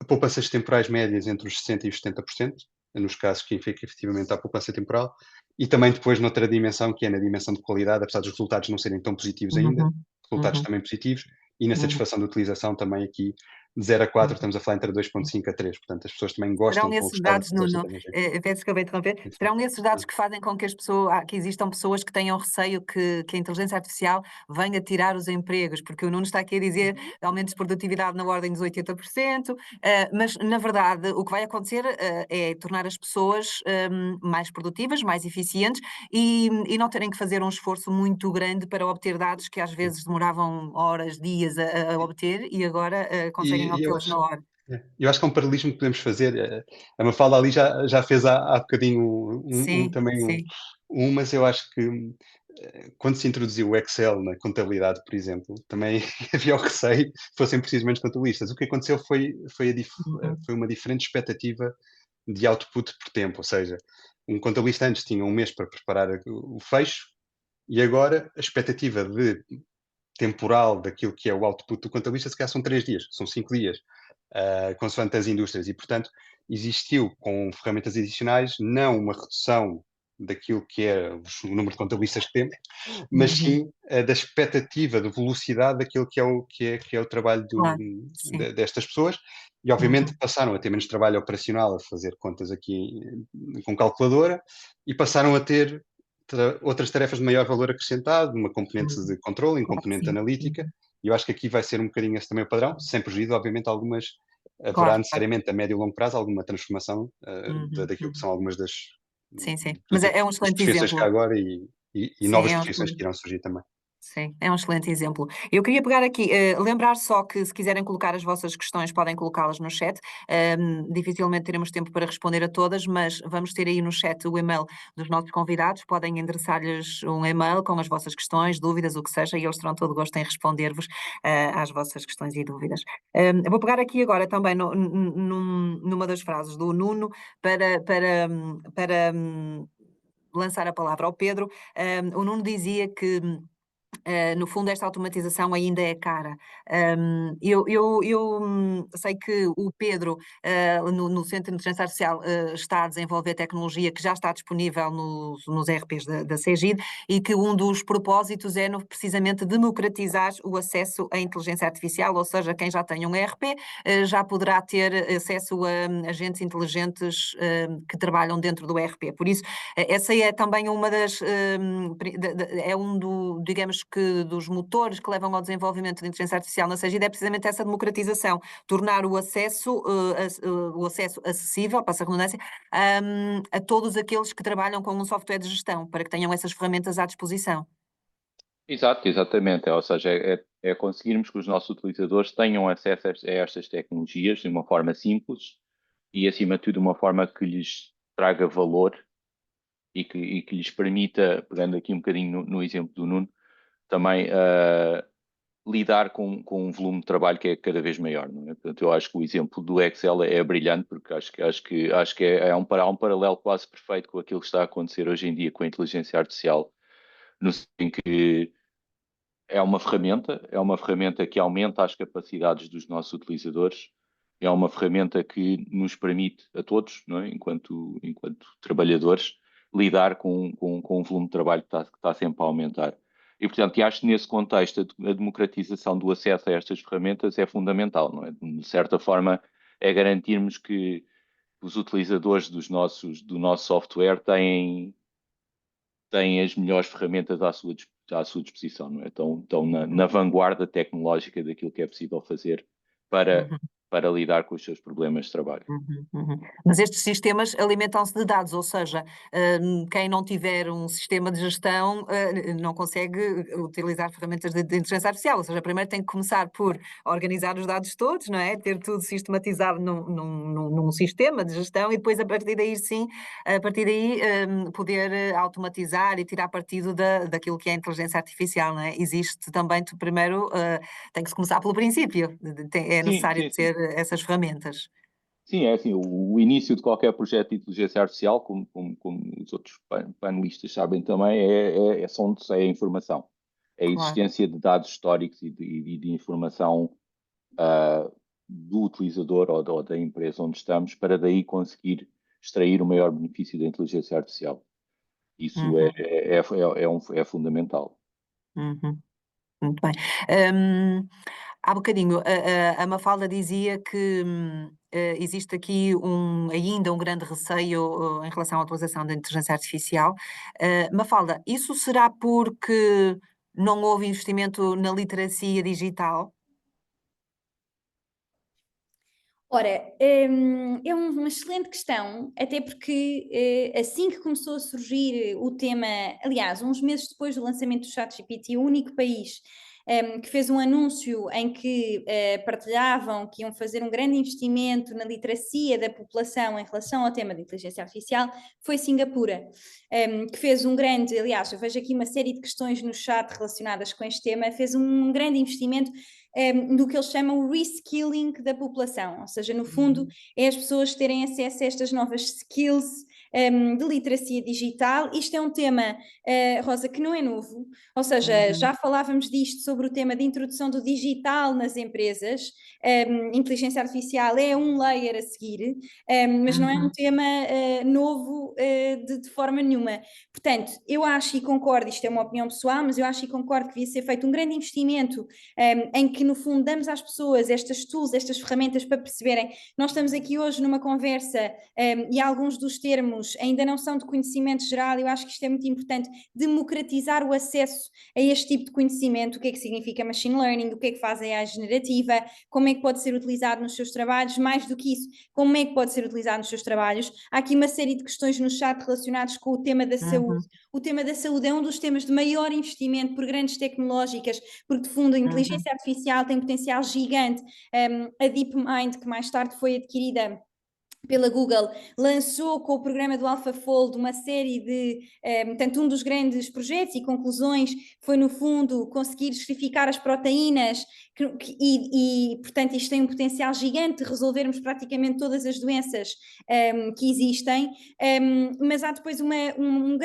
[SPEAKER 4] Poupanças temporais médias entre os 60% e os 70%, nos casos que efetivamente há poupança temporal, e também depois noutra dimensão, que é na dimensão de qualidade, apesar dos resultados não serem tão positivos ainda, resultados também positivos, e na satisfação da utilização também aqui, de 0 a 4, estamos a falar entre 2.5 a 3, portanto as pessoas também gostam.
[SPEAKER 1] Serão esses dados, Nuno, peço que eu interromper, serão esses dados que fazem com que que existam pessoas que tenham receio que a inteligência artificial venha tirar os empregos, porque o Nuno está aqui a dizer aumentos de produtividade na ordem dos 80%, mas na verdade o que vai acontecer é tornar as pessoas mais produtivas, mais eficientes e não terem que fazer um esforço muito grande para obter dados que às vezes demoravam horas, dias a obter, e agora conseguem obtê-los na hora.
[SPEAKER 4] Eu acho que é um paralelismo que podemos fazer. A Mafalda ali já fez há bocadinho mas eu acho que quando se introduziu o Excel na contabilidade, por exemplo, também havia o receio que fossem precisamente contabilistas. O que aconteceu foi uma diferente expectativa de output por tempo, ou seja, um contabilista antes tinha um mês para preparar o fecho, e agora a expectativa de temporal daquilo que é o output do contabilista se calhar são 3 dias, são 5 dias, consoante as indústrias, e portanto existiu com ferramentas adicionais não uma redução daquilo que é o número de contabilistas que temos, mas sim da expectativa, de velocidade daquilo que é o trabalho
[SPEAKER 1] Claro, sim.
[SPEAKER 4] destas pessoas, e obviamente passaram a ter menos trabalho operacional, a fazer contas aqui com calculadora, e passaram a ter outras tarefas de maior valor acrescentado, uma componente de controle,
[SPEAKER 1] Claro que
[SPEAKER 4] componente
[SPEAKER 1] sim.
[SPEAKER 4] analítica, e eu acho que aqui vai ser um bocadinho esse também o padrão, sem prejuízo, obviamente, algumas, haverá
[SPEAKER 1] Claro, claro.
[SPEAKER 4] necessariamente a médio e longo prazo alguma transformação daquilo que
[SPEAKER 1] Uhum.
[SPEAKER 4] são algumas
[SPEAKER 1] Sim, sim. Mas é um
[SPEAKER 4] das
[SPEAKER 1] excelente
[SPEAKER 4] profissões que há
[SPEAKER 1] exemplo.
[SPEAKER 4] agora e
[SPEAKER 1] Sim,
[SPEAKER 4] novas
[SPEAKER 1] é um
[SPEAKER 4] profissões que
[SPEAKER 1] excelente.
[SPEAKER 4] irão surgir também.
[SPEAKER 1] Sim, é um excelente exemplo. Eu queria pegar aqui, lembrar só que se quiserem colocar as vossas questões, podem colocá-las no chat. Dificilmente teremos tempo para responder a todas, mas vamos ter aí no chat o e-mail dos nossos convidados. Podem endereçar-lhes um e-mail com as vossas questões, dúvidas, o que seja, e eles terão todo o gosto em responder-vos às vossas questões e dúvidas. Eu vou pegar aqui agora também numa das frases do Nuno para lançar a palavra ao Pedro. O Nuno dizia que no fundo, esta automatização ainda é cara. Eu sei que o Pedro, no Centro de Inteligência Artificial, está a desenvolver tecnologia que já está disponível nos ERPs da CGID e que um dos propósitos é precisamente democratizar o acesso à inteligência artificial, ou seja, quem já tem um ERP já poderá ter acesso a agentes inteligentes que trabalham dentro do ERP. Por isso, essa é também uma das, é digamos que dos motores que levam ao desenvolvimento da inteligência artificial na CGID é precisamente essa democratização, tornar o acesso acessível, passa a redundância, a todos aqueles que trabalham com um software de gestão, para que tenham essas ferramentas à disposição.
[SPEAKER 3] Exato, exatamente. Ou seja, é conseguirmos que os nossos utilizadores tenham acesso a estas tecnologias de uma forma simples e, acima de tudo, uma forma que lhes traga valor e que lhes permita, pegando aqui um bocadinho no exemplo do Nuno, também lidar com um volume de trabalho que é cada vez maior. Não é? Portanto, eu acho que o exemplo do Excel é brilhante, porque acho que há um paralelo quase perfeito com aquilo que está a acontecer hoje em dia com a inteligência artificial, no sentido em que é uma ferramenta que aumenta as capacidades dos nossos utilizadores, é uma ferramenta que nos permite a todos, não é? enquanto trabalhadores, lidar com um volume de trabalho que está sempre a aumentar. E, portanto, acho que nesse contexto a democratização do acesso a estas ferramentas é fundamental, não é? De certa forma, é garantirmos que os utilizadores do nosso software têm as melhores ferramentas à sua disposição, não é? Estão na vanguarda tecnológica daquilo que é possível fazer para,
[SPEAKER 1] Uhum.
[SPEAKER 3] para lidar com os seus problemas de trabalho.
[SPEAKER 1] Mas estes sistemas alimentam-se de dados, ou seja, quem não tiver um sistema de gestão não consegue utilizar ferramentas de inteligência artificial, ou seja, primeiro tem que começar por organizar os dados todos, não é? Ter tudo sistematizado num sistema de gestão e depois a partir daí sim, poder automatizar e tirar partido daquilo que é a inteligência artificial, não é? Existe também, primeiro tem que se começar pelo princípio, é
[SPEAKER 3] Sim,
[SPEAKER 1] necessário
[SPEAKER 3] sim, sim.
[SPEAKER 1] ter essas ferramentas.
[SPEAKER 3] Sim, é assim, o início de qualquer projeto de inteligência artificial, como os outros panelistas sabem também, é a informação. É a
[SPEAKER 1] Claro.
[SPEAKER 3] existência de dados históricos e de informação do utilizador ou da empresa onde estamos, para daí conseguir extrair o maior benefício da inteligência artificial. Isso
[SPEAKER 1] Uhum,
[SPEAKER 3] é fundamental.
[SPEAKER 1] uhum. Muito bem. Há bocadinho, a Mafalda dizia que existe aqui ainda um grande receio em relação à utilização da inteligência artificial. Mafalda, isso será porque não houve investimento na literacia digital?
[SPEAKER 5] Ora, é uma excelente questão, até porque assim que começou a surgir o tema, aliás, uns meses depois do lançamento do ChatGPT, o único país que fez um anúncio em que partilhavam que iam fazer um grande investimento na literacia da população em relação ao tema da inteligência artificial foi Singapura, que fez um grande, aliás, eu vejo aqui uma série de questões no chat relacionadas com este tema, fez um grande investimento do que eles chamam o reskilling da população, ou seja, no fundo, é as pessoas terem acesso a estas novas skills de literacia digital. Isto é um tema, Rosa, que não é novo, ou seja, já falávamos disto sobre o tema de introdução do digital nas empresas. Inteligência artificial é um layer a seguir, mas não é um tema novo de forma nenhuma. Portanto, eu acho e concordo, isto é uma opinião pessoal, mas eu acho e concordo que devia ser feito um grande investimento em que, no fundo, damos às pessoas estas tools, estas ferramentas para perceberem. Nós estamos aqui hoje numa conversa e alguns dos termos ainda não são de conhecimento geral. Eu acho que isto é muito importante, democratizar o acesso a este tipo de conhecimento. O que é que significa machine learning, o que é que faz a AI generativa, como é que pode ser utilizado nos seus trabalhos, mais do que isso, como é que pode ser utilizado nos seus trabalhos. Há aqui uma série de questões no chat relacionadas com o tema da saúde. O tema da saúde é um dos temas de maior investimento por grandes tecnológicas, porque de fundo a inteligência artificial tem um potencial gigante. A DeepMind, que mais tarde foi adquirida pela Google, lançou com o programa do AlphaFold uma série de, portanto, um dos grandes projetos e conclusões foi, no fundo, conseguir esterificar as proteínas portanto, isto tem um potencial gigante de resolvermos praticamente todas as doenças que existem, mas há depois um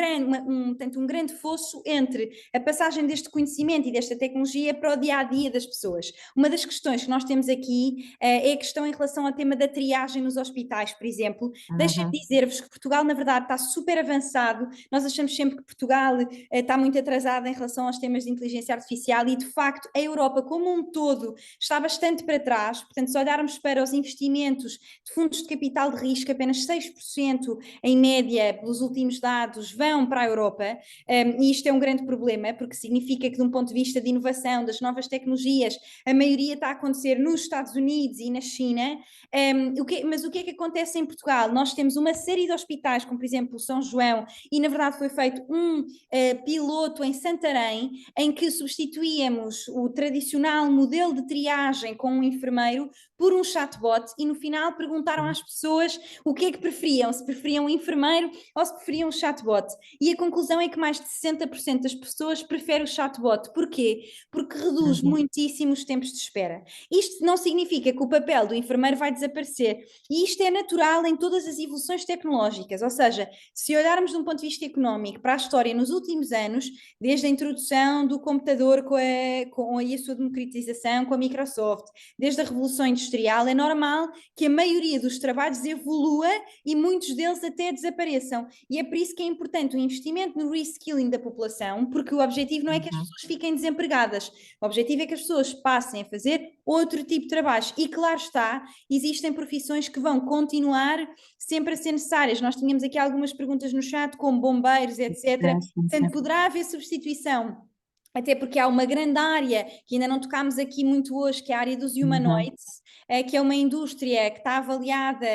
[SPEAKER 5] grande fosso entre a passagem deste conhecimento e desta tecnologia para o dia-a-dia das pessoas. Uma das questões que nós temos aqui é a questão em relação ao tema da triagem nos hospitais, por exemplo. Deixem-me dizer-vos que Portugal, na verdade, está super avançado. Nós achamos sempre que Portugal está muito atrasado em relação aos temas de inteligência artificial e, de facto, a Europa como um todo está bastante para trás. Portanto, se olharmos para os investimentos de fundos de capital de risco, apenas 6% em média, pelos últimos dados, vão para a Europa, e isto é um grande problema, porque significa que, de um ponto de vista de inovação, das novas tecnologias, a maioria está a acontecer nos Estados Unidos e na China. Mas o que é que acontece em Portugal? Nós temos uma série de hospitais, como por exemplo o São João, e na verdade foi feito um piloto em Santarém, em que substituíamos o tradicional modelo de triagem com um enfermeiro por um chatbot, e no final perguntaram às pessoas o que é que preferiam, se preferiam um enfermeiro ou se preferiam um chatbot, e a conclusão é que mais de 60% das pessoas preferem o chatbot. Porquê? Porque reduz muitíssimo os tempos de espera. Isto não significa que o papel do enfermeiro vai desaparecer, e isto é natural em todas as evoluções tecnológicas, ou seja, se olharmos de um ponto de vista económico para a história nos últimos anos, desde a introdução do computador com a sua democratização com a Microsoft, desde a Revolução Industrial, é normal que a maioria dos trabalhos evolua e muitos deles até desapareçam, e é por isso que é importante o investimento no reskilling da população, porque o objetivo não é que as pessoas fiquem desempregadas, o objetivo é que as pessoas passem a fazer outro tipo de trabalhos, e claro está, existem profissões que vão continuar sempre a ser necessárias. Nós tínhamos aqui algumas perguntas no chat, como bombeiros, etc. Portanto, poderá haver substituição, até porque há uma grande área que ainda não tocámos aqui muito hoje, que é a área dos humanoids, que é uma indústria que está avaliada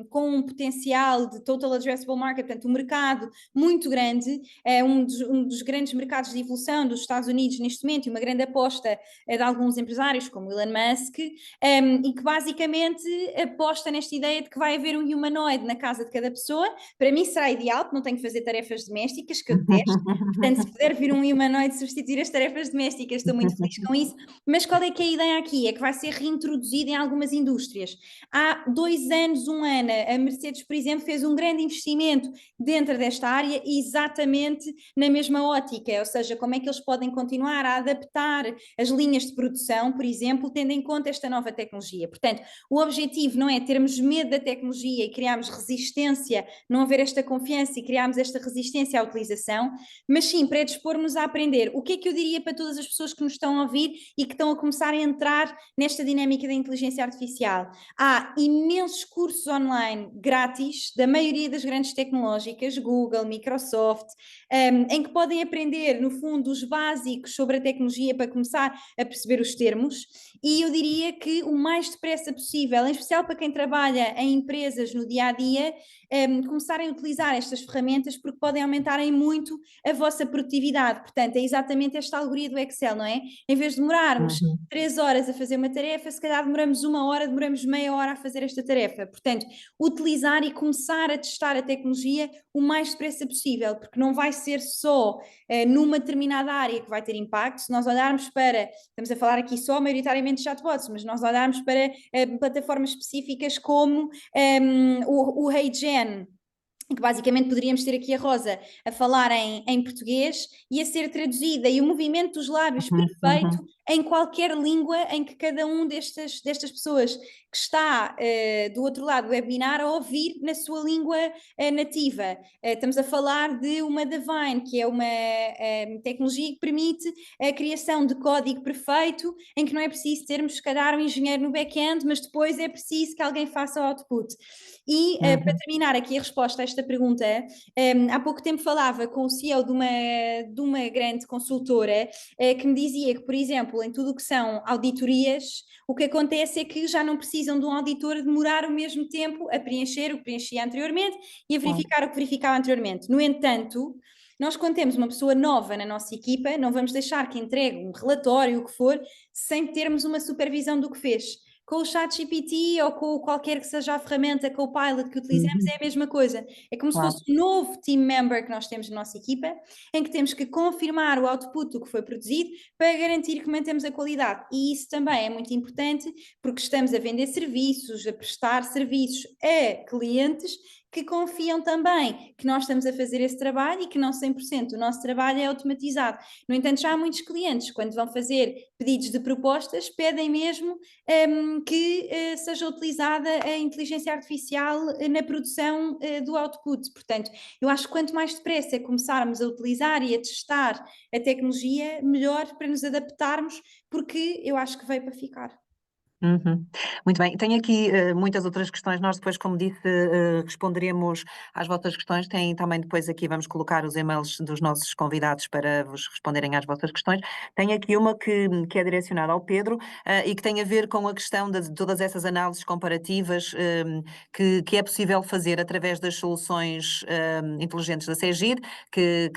[SPEAKER 5] com um potencial de total addressable market, portanto um mercado muito grande, um dos grandes mercados de evolução dos Estados Unidos neste momento, e uma grande aposta de alguns empresários como Elon Musk, e que basicamente aposta nesta ideia de que vai haver um humanoide na casa de cada pessoa. Para mim será ideal, porque não tenho que fazer tarefas domésticas, que eu detesto. Portanto, se puder vir um humanoide substituir as tarefas domésticas, estou muito feliz com isso. Mas qual é que é a ideia aqui? É que vai ser reintroduzido em algumas indústrias. Há 2 anos, 1 ano, a Mercedes, por exemplo, fez um grande investimento dentro desta área, exatamente na mesma ótica, ou seja, como é que eles podem continuar a adaptar as linhas de produção, por exemplo, tendo em conta esta nova tecnologia. Portanto, o objetivo não é termos medo da tecnologia e criarmos resistência, não haver esta confiança e criarmos esta resistência à utilização, mas sim predispor-nos a aprender. O que é que eu diria para todas as pessoas que nos estão a ouvir e que estão a começar a entrar nesta dinâmica da inteligência artificial? Há imensos cursos online grátis da maioria das grandes tecnológicas, Google, Microsoft, em que podem aprender, no fundo, os básicos sobre a tecnologia para começar a perceber os termos, e eu diria que o mais depressa possível, em especial para quem trabalha em empresas no dia-a-dia, começarem a utilizar estas ferramentas, porque podem aumentar em muito a vossa produtividade. Portanto, é exatamente esta alegoria do Excel, não é? Em vez de demorarmos 3 horas a fazer uma tarefa, se calhar demoramos 1 hora, demoramos meia hora a fazer esta tarefa. Portanto, utilizar e começar a testar a tecnologia o mais depressa possível, porque não vai ser só numa determinada área que vai ter impacto. Se nós olharmos para, estamos a falar aqui só maioritariamente de chatbots, mas nós olharmos para plataformas específicas como o HeyGen, que basicamente poderíamos ter aqui a Rosa a falar em português e a ser traduzida, e o movimento dos lábios perfeito em qualquer língua em que cada um destas pessoas que está do outro lado do webinar a ouvir na sua língua nativa. Estamos a falar de uma Divine, que é uma tecnologia que permite a criação de código perfeito, em que não é preciso termos, se calhar, um engenheiro no back-end, mas depois é preciso que alguém faça o output. E para terminar aqui a resposta a esta pergunta, há pouco tempo falava com o CEO de uma grande consultora que me dizia que, por exemplo, em tudo o que são auditorias, o que acontece é que já não precisam de um auditor demorar o mesmo tempo a preencher o que preenchia anteriormente e a verificar o que verificava anteriormente. No entanto, nós, quando temos uma pessoa nova na nossa equipa, não vamos deixar que entregue um relatório, o que for, sem termos uma supervisão do que fez. Com o ChatGPT ou com qualquer que seja a ferramenta Copilot que utilizamos, é a mesma coisa. É como se fosse um novo team member que nós temos na nossa equipa, em que temos que confirmar o output do que foi produzido para garantir que mantemos a qualidade. E isso também é muito importante, porque estamos a vender serviços, a prestar serviços a clientes que confiam também que nós estamos a fazer esse trabalho e que não 100% do nosso trabalho é automatizado. No entanto, já há muitos clientes, quando vão fazer pedidos de propostas, pedem mesmo que seja utilizada a inteligência artificial na produção do output. Portanto, eu acho que quanto mais depressa começarmos a utilizar e a testar a tecnologia, melhor para nos adaptarmos, porque eu acho que veio para ficar.
[SPEAKER 1] Muito bem, tenho aqui muitas outras questões, nós depois, como disse, responderemos às vossas questões, tem também depois aqui, vamos colocar os e-mails dos nossos convidados para vos responderem às vossas questões. Tenho aqui uma que é direcionada ao Pedro e que tem a ver com a questão de todas essas análises comparativas que é possível fazer através das soluções inteligentes da Cegid, que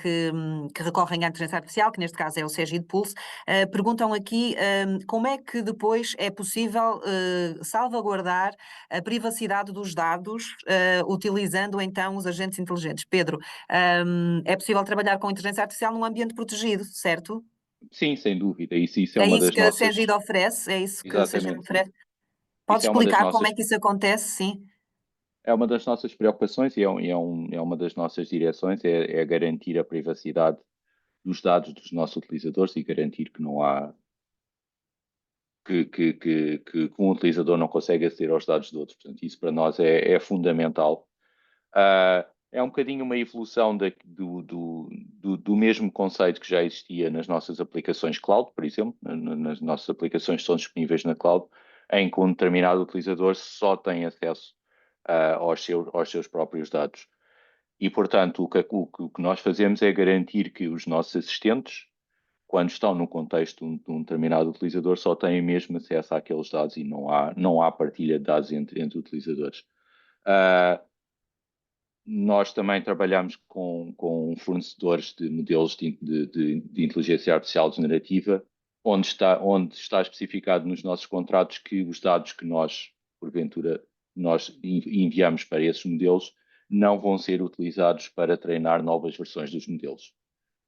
[SPEAKER 1] recorrem à inteligência artificial, que neste caso é o Cegid Pulse. Perguntam aqui como é que depois é possível salvaguardar a privacidade dos dados utilizando então os agentes inteligentes. Pedro, é possível trabalhar com inteligência artificial num ambiente protegido, certo?
[SPEAKER 3] Sim, sem dúvida. Isso é
[SPEAKER 1] É
[SPEAKER 3] uma
[SPEAKER 1] isso
[SPEAKER 3] das
[SPEAKER 1] que a
[SPEAKER 3] nossas...
[SPEAKER 1] Cegid oferece? É isso que a Cegid
[SPEAKER 3] Exatamente, sim.
[SPEAKER 1] oferece? Podes
[SPEAKER 3] Isso é uma das
[SPEAKER 1] explicar como
[SPEAKER 3] nossas...
[SPEAKER 1] é que isso acontece? Sim.
[SPEAKER 3] É uma das nossas preocupações e é uma das nossas direções, é garantir a privacidade dos dados dos nossos utilizadores e garantir que não há que um utilizador não consegue aceder aos dados de outros. Portanto, isso para nós é fundamental. É um bocadinho uma evolução do mesmo conceito que já existia nas nossas aplicações cloud, por exemplo, nas nossas aplicações que estão disponíveis na cloud, em que um determinado utilizador só tem acesso aos seus próprios dados. E, portanto, o que nós fazemos é garantir que os nossos assistentes, quando estão no contexto de um determinado utilizador, só têm mesmo acesso àqueles dados e não há partilha de dados entre utilizadores. Nós também trabalhamos com fornecedores de modelos de inteligência artificial generativa, onde está especificado nos nossos contratos que os dados que nós, porventura, nós enviamos para esses modelos não vão ser utilizados para treinar novas versões dos modelos.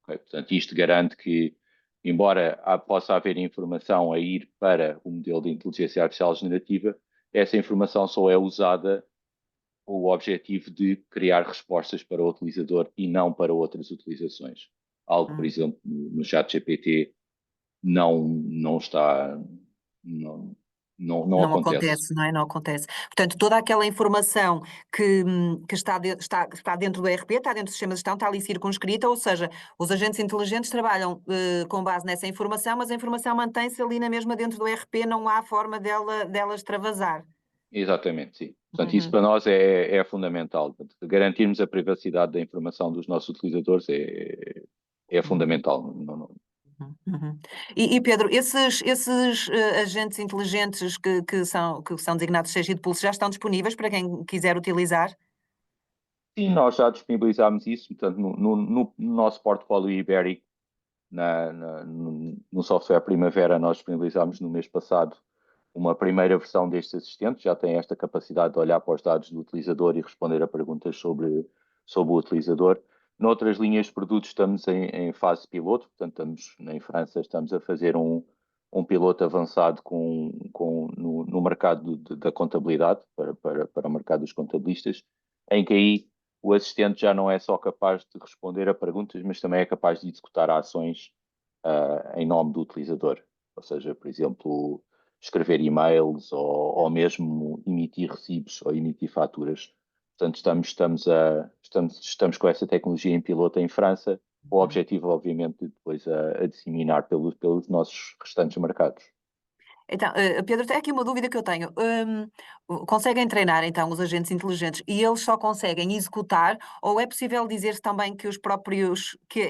[SPEAKER 3] Okay? Portanto, isto garante que, embora possa haver informação a ir para o modelo de inteligência artificial generativa, essa informação só é usada com o objetivo de criar respostas para o utilizador e não para outras utilizações. Algo, por exemplo, no ChatGPT não está, não
[SPEAKER 1] Não
[SPEAKER 3] acontece.
[SPEAKER 1] acontece, não é? Não acontece. Portanto, toda aquela informação que está dentro do ERP, está dentro do sistema de gestão, está ali circunscrita, ou seja, os agentes inteligentes trabalham com base nessa informação, mas a informação mantém-se ali na mesma dentro do ERP, não há forma dela extravasar.
[SPEAKER 3] Exatamente, sim. Portanto, isso para nós é fundamental. Portanto, garantirmos a privacidade da informação dos nossos utilizadores é fundamental.
[SPEAKER 1] E Pedro, esses agentes inteligentes que são designados Cegid Pulse já estão disponíveis para quem quiser utilizar?
[SPEAKER 3] Sim, nós já disponibilizámos isso, portanto, no nosso portfólio ibérico, no software Primavera, nós disponibilizámos no mês passado uma primeira versão destes assistentes, já tem esta capacidade de olhar para os dados do utilizador e responder a perguntas sobre o utilizador. Noutras linhas de produtos estamos em fase piloto, portanto, em França, estamos a fazer um piloto avançado no mercado da contabilidade, para o mercado dos contabilistas, em que aí o assistente já não é só capaz de responder a perguntas, mas também é capaz de executar ações em nome do utilizador. Ou seja, por exemplo, escrever e-mails ou mesmo emitir recibos ou emitir faturas. Portanto, estamos com essa tecnologia em piloto em França, com o objetivo, obviamente, de depois a disseminar pelos nossos restantes mercados.
[SPEAKER 1] Então, Pedro, tem aqui uma dúvida que eu tenho. Conseguem treinar então os agentes inteligentes e eles só conseguem executar, ou é possível dizer também que os próprios, que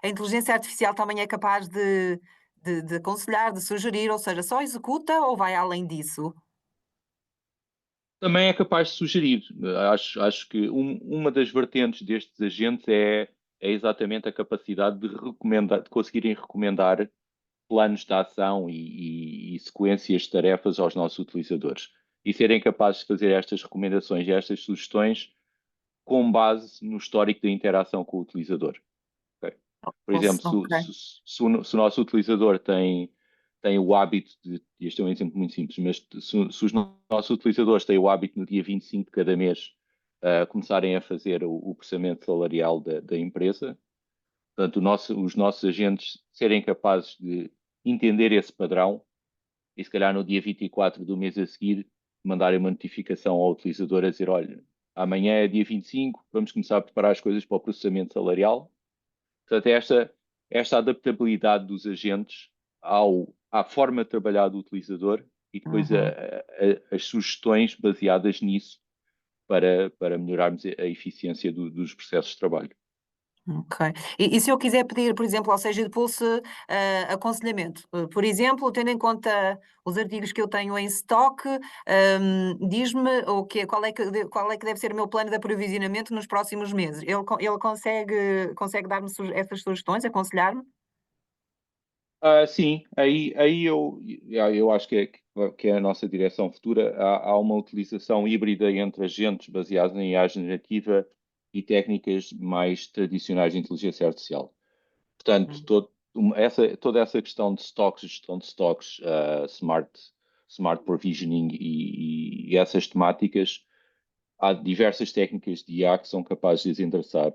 [SPEAKER 1] a inteligência artificial também é capaz de aconselhar, de sugerir, ou seja, só executa ou vai além disso?
[SPEAKER 3] Também é capaz de sugerir. Acho que uma das vertentes destes agentes é exatamente a capacidade de recomendar, de conseguirem recomendar planos de ação e sequências de tarefas aos nossos utilizadores. E serem capazes de fazer estas recomendações e estas sugestões com base no histórico da interação com o utilizador. Okay? Por exemplo,
[SPEAKER 1] Ok.
[SPEAKER 3] se o nosso utilizador tem o hábito de, este é um exemplo muito simples, mas se os nossos utilizadores têm o hábito no dia 25 de cada mês começarem a fazer o processamento salarial da empresa, portanto, os nossos agentes serem capazes de entender esse padrão e se calhar no dia 24 do mês a seguir mandarem uma notificação ao utilizador a dizer, olha, amanhã é dia 25, vamos começar a preparar as coisas para o processamento salarial. Portanto, esta adaptabilidade dos agentes à forma de trabalhar do utilizador e depois as sugestões baseadas nisso para melhorarmos a eficiência dos processos de trabalho.
[SPEAKER 1] Ok. E se eu quiser pedir, por exemplo, ao Seja de Pulse, aconselhamento, por exemplo, tendo em conta os artigos que eu tenho em stock, diz-me qual é que deve ser o meu plano de aprovisionamento nos próximos meses. Ele consegue dar-me essas sugestões, aconselhar-me?
[SPEAKER 3] Sim, aí eu acho que é a nossa direção futura. Há uma utilização híbrida entre agentes baseados em IA generativa e técnicas mais tradicionais de inteligência artificial. Portanto, toda essa questão de stocks, gestão de stocks, smart provisioning e essas temáticas, há diversas técnicas de IA que são capazes de as endereçar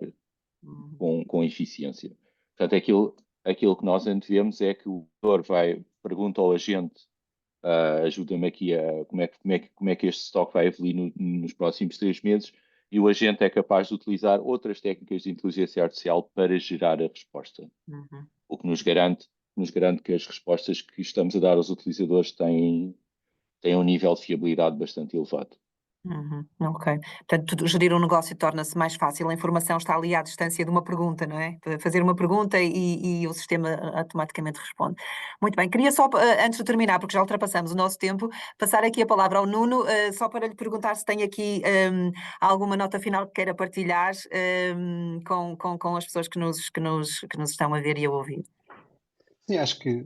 [SPEAKER 3] com eficiência. Portanto, aquilo que nós antevemos é que o utilizador pergunta ao agente, ajuda-me aqui como é que este stock vai evoluir nos próximos 3 meses, e o agente é capaz de utilizar outras técnicas de inteligência artificial para gerar a resposta. O que nos garante que as respostas que estamos a dar aos utilizadores têm um nível de fiabilidade bastante elevado.
[SPEAKER 1] Ok. Portanto, gerir um negócio torna-se mais fácil. A informação está ali à distância de uma pergunta, não é? Fazer uma pergunta e o sistema automaticamente responde. Muito bem. Queria só, antes de terminar, porque já ultrapassamos o nosso tempo, passar aqui a palavra ao Nuno, só para lhe perguntar se tem aqui alguma nota final que queira partilhar com as pessoas que nos estão a ver e a ouvir.
[SPEAKER 4] Sim, acho que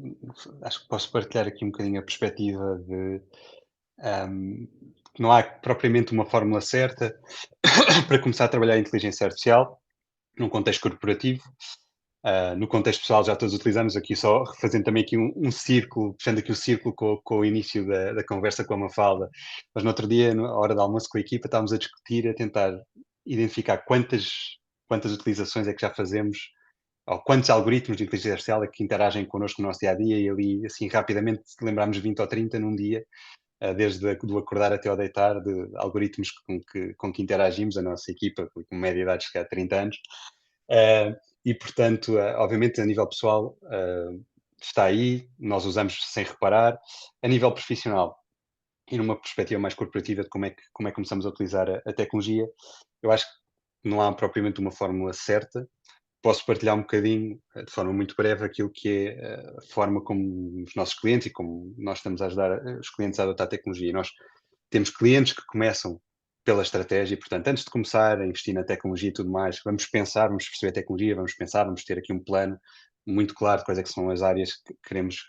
[SPEAKER 4] posso partilhar aqui um bocadinho a perspectiva de que não há propriamente uma fórmula certa para começar a trabalhar a inteligência artificial num contexto corporativo. No contexto pessoal já todos utilizamos, aqui só fazendo também aqui um círculo, fechando aqui o círculo com o início da conversa com a Mafalda. Mas no outro dia, na hora do almoço com a equipa, estávamos a discutir, a tentar identificar quantas utilizações é que já fazemos, ou quantos algoritmos de inteligência artificial é que interagem connosco no nosso dia-a-dia, e ali, assim, rapidamente lembrámos 20 ou 30 num dia, desde do acordar até ao deitar, de algoritmos com que interagimos, a nossa equipa, com média idade de 30 anos. E, portanto, obviamente, a nível pessoal, está aí, nós usamos sem reparar. A nível profissional, e numa perspectiva mais corporativa de como é que começamos a utilizar a tecnologia, eu acho que não há propriamente uma fórmula certa. Posso partilhar um bocadinho, de forma muito breve, aquilo que é a forma como os nossos clientes e como nós estamos a ajudar os clientes a adotar a tecnologia. Nós temos clientes que começam pela estratégia, e, portanto, antes de começar a investir na tecnologia e tudo mais, vamos pensar, vamos perceber a tecnologia, vamos ter aqui um plano muito claro de quais é que são as áreas que queremos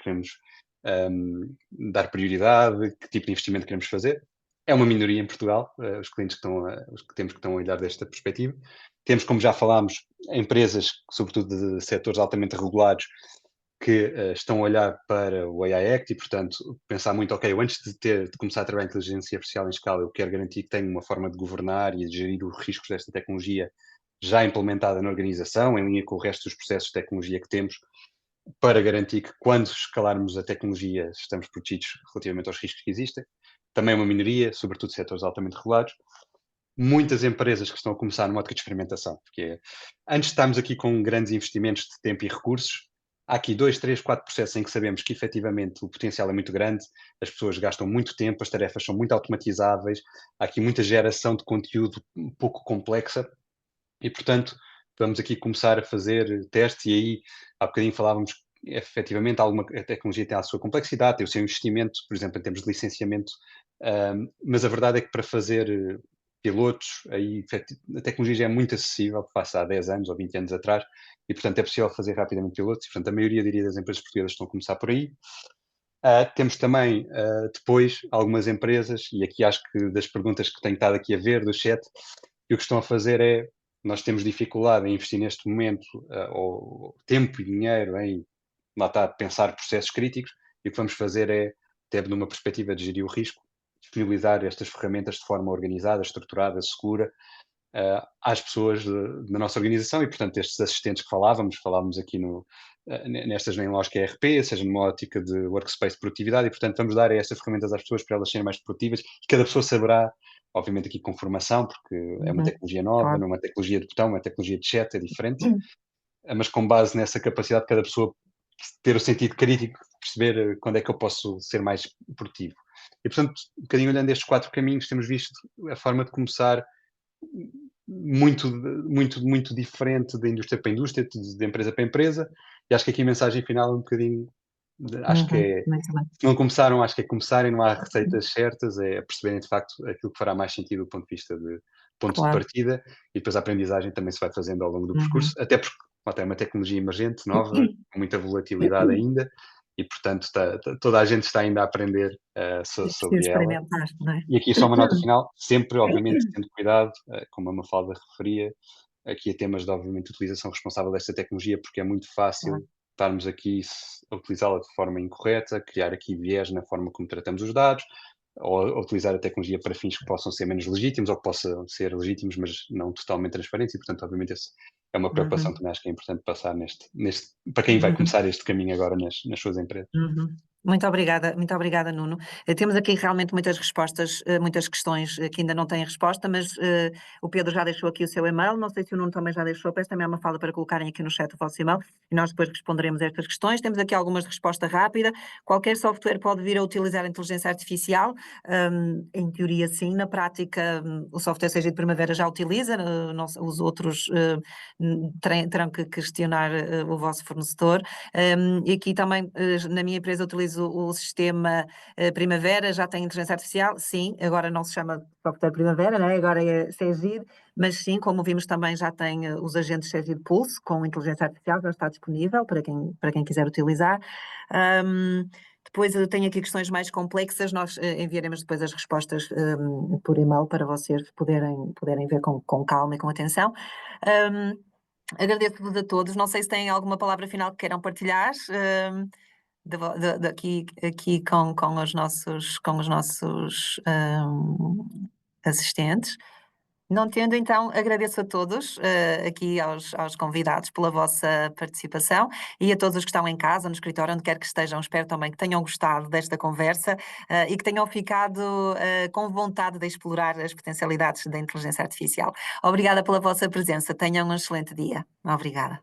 [SPEAKER 4] dar prioridade, que tipo de investimento queremos fazer. É uma minoria em Portugal, os clientes os que temos que estão a olhar desta perspectiva. Temos, como já falámos, empresas, sobretudo de setores altamente regulados, que estão a olhar para o AI Act e, portanto, pensar muito, ok, eu antes de começar a trabalhar em inteligência artificial em escala, eu quero garantir que tenho uma forma de governar e de gerir os riscos desta tecnologia já implementada na organização, em linha com o resto dos processos de tecnologia que temos, para garantir que quando escalarmos a tecnologia estamos protegidos relativamente aos riscos que existem. Também uma minoria, sobretudo setores altamente regulados. Muitas empresas que estão a começar numa ótica de experimentação, porque antes de estarmos aqui com grandes investimentos de tempo e recursos, há aqui 2, 3, 4 processos em que sabemos que efetivamente o potencial é muito grande, as pessoas gastam muito tempo, as tarefas são muito automatizáveis, há aqui muita geração de conteúdo um pouco complexa e, portanto, vamos aqui começar a fazer testes e aí, há bocadinho falávamos que efetivamente a tecnologia tem a sua complexidade, tem o seu investimento, por exemplo, em termos de licenciamento, mas a verdade é que para fazer pilotos, aí a tecnologia já é muito acessível, face há 10 anos ou 20 anos atrás, e portanto é possível fazer rapidamente pilotos, e portanto a maioria, diria, das empresas portuguesas estão a começar por aí. Temos também, depois, algumas empresas, e aqui acho que das perguntas que tenho estado aqui a ver do chat, e o que estão a fazer é, nós temos dificuldade em investir neste momento, ou tempo e dinheiro em, lá está, pensar processos críticos, e o que vamos fazer é, até numa perspectiva de gerir o risco, disponibilizar estas ferramentas de forma organizada, estruturada, segura, às pessoas da nossa organização e, portanto, estes assistentes que falávamos aqui nestas em lógica ERP, seja numa ótica de workspace de produtividade e, portanto, vamos dar estas ferramentas às pessoas para elas serem mais produtivas e cada pessoa saberá, obviamente aqui com formação, porque é uma tecnologia nova,
[SPEAKER 1] claro.
[SPEAKER 4] não é uma tecnologia de botão, é uma tecnologia de chat, é diferente, mas com base nessa capacidade de cada pessoa ter o sentido crítico de perceber quando é que eu posso ser mais produtivo. E, portanto, um bocadinho olhando estes 4 caminhos, temos visto a forma de começar muito diferente da indústria para indústria, de empresa para empresa, e acho que aqui a mensagem final é um bocadinho, acho que é,
[SPEAKER 1] Muito bem.
[SPEAKER 4] se não começaram, acho que é começarem, não há receitas certas, é perceberem de facto aquilo que fará mais sentido do ponto de vista de ponto de
[SPEAKER 1] Claro.
[SPEAKER 4] partida, e depois a aprendizagem também se vai fazendo ao longo do percurso, até porque é uma tecnologia emergente, nova, com muita volatilidade ainda, e portanto toda a gente está ainda a aprender
[SPEAKER 1] É preciso
[SPEAKER 4] sobre ela.
[SPEAKER 1] experimentar, não é?
[SPEAKER 4] E aqui só uma nota final, sempre, obviamente, tendo cuidado, como a Mafalda referia, aqui a temas de, obviamente, utilização responsável desta tecnologia, porque é muito fácil estarmos aqui a utilizá-la de forma incorreta, criar aqui viés na forma como tratamos os dados, ou utilizar a tecnologia para fins que possam ser menos legítimos, ou que possam ser legítimos, mas não totalmente transparentes, e, portanto, obviamente, esse é uma preocupação que também acho que é importante passar para quem vai começar este caminho agora nas suas empresas.
[SPEAKER 1] Muito obrigada, Nuno. Temos aqui realmente muitas respostas, muitas questões que ainda não têm resposta, mas o Pedro já deixou aqui o seu e-mail, não sei se o Nuno também já deixou, peço também uma fala para colocarem aqui no chat o vosso e-mail e nós depois responderemos a estas questões. Temos aqui algumas de resposta rápida. Qualquer software pode vir a utilizar a inteligência artificial? Em teoria sim, na prática o software seja de Primavera já utiliza, os outros terão que questionar o vosso fornecedor. E aqui também, na minha empresa, utilizo o sistema Primavera, já tem inteligência artificial, sim, agora não se chama software Primavera, né? Agora é Cegid, mas sim, como vimos também já tem os agentes Cegid Pulse com inteligência artificial, já está disponível para quem quiser utilizar. Depois eu tenho aqui questões mais complexas, nós enviaremos depois as respostas por e-mail para vocês poderem ver com calma e com atenção. Agradeço-vos a todos. Não sei se têm alguma palavra final que queiram partilhar aqui com os nossos assistentes. Não tendo, então, agradeço a todos, aqui aos convidados pela vossa participação e a todos os que estão em casa, no escritório, onde quer que estejam. Espero também que tenham gostado desta conversa e que tenham ficado com vontade de explorar as potencialidades da inteligência artificial. Obrigada pela vossa presença. Tenham um excelente dia. Obrigada.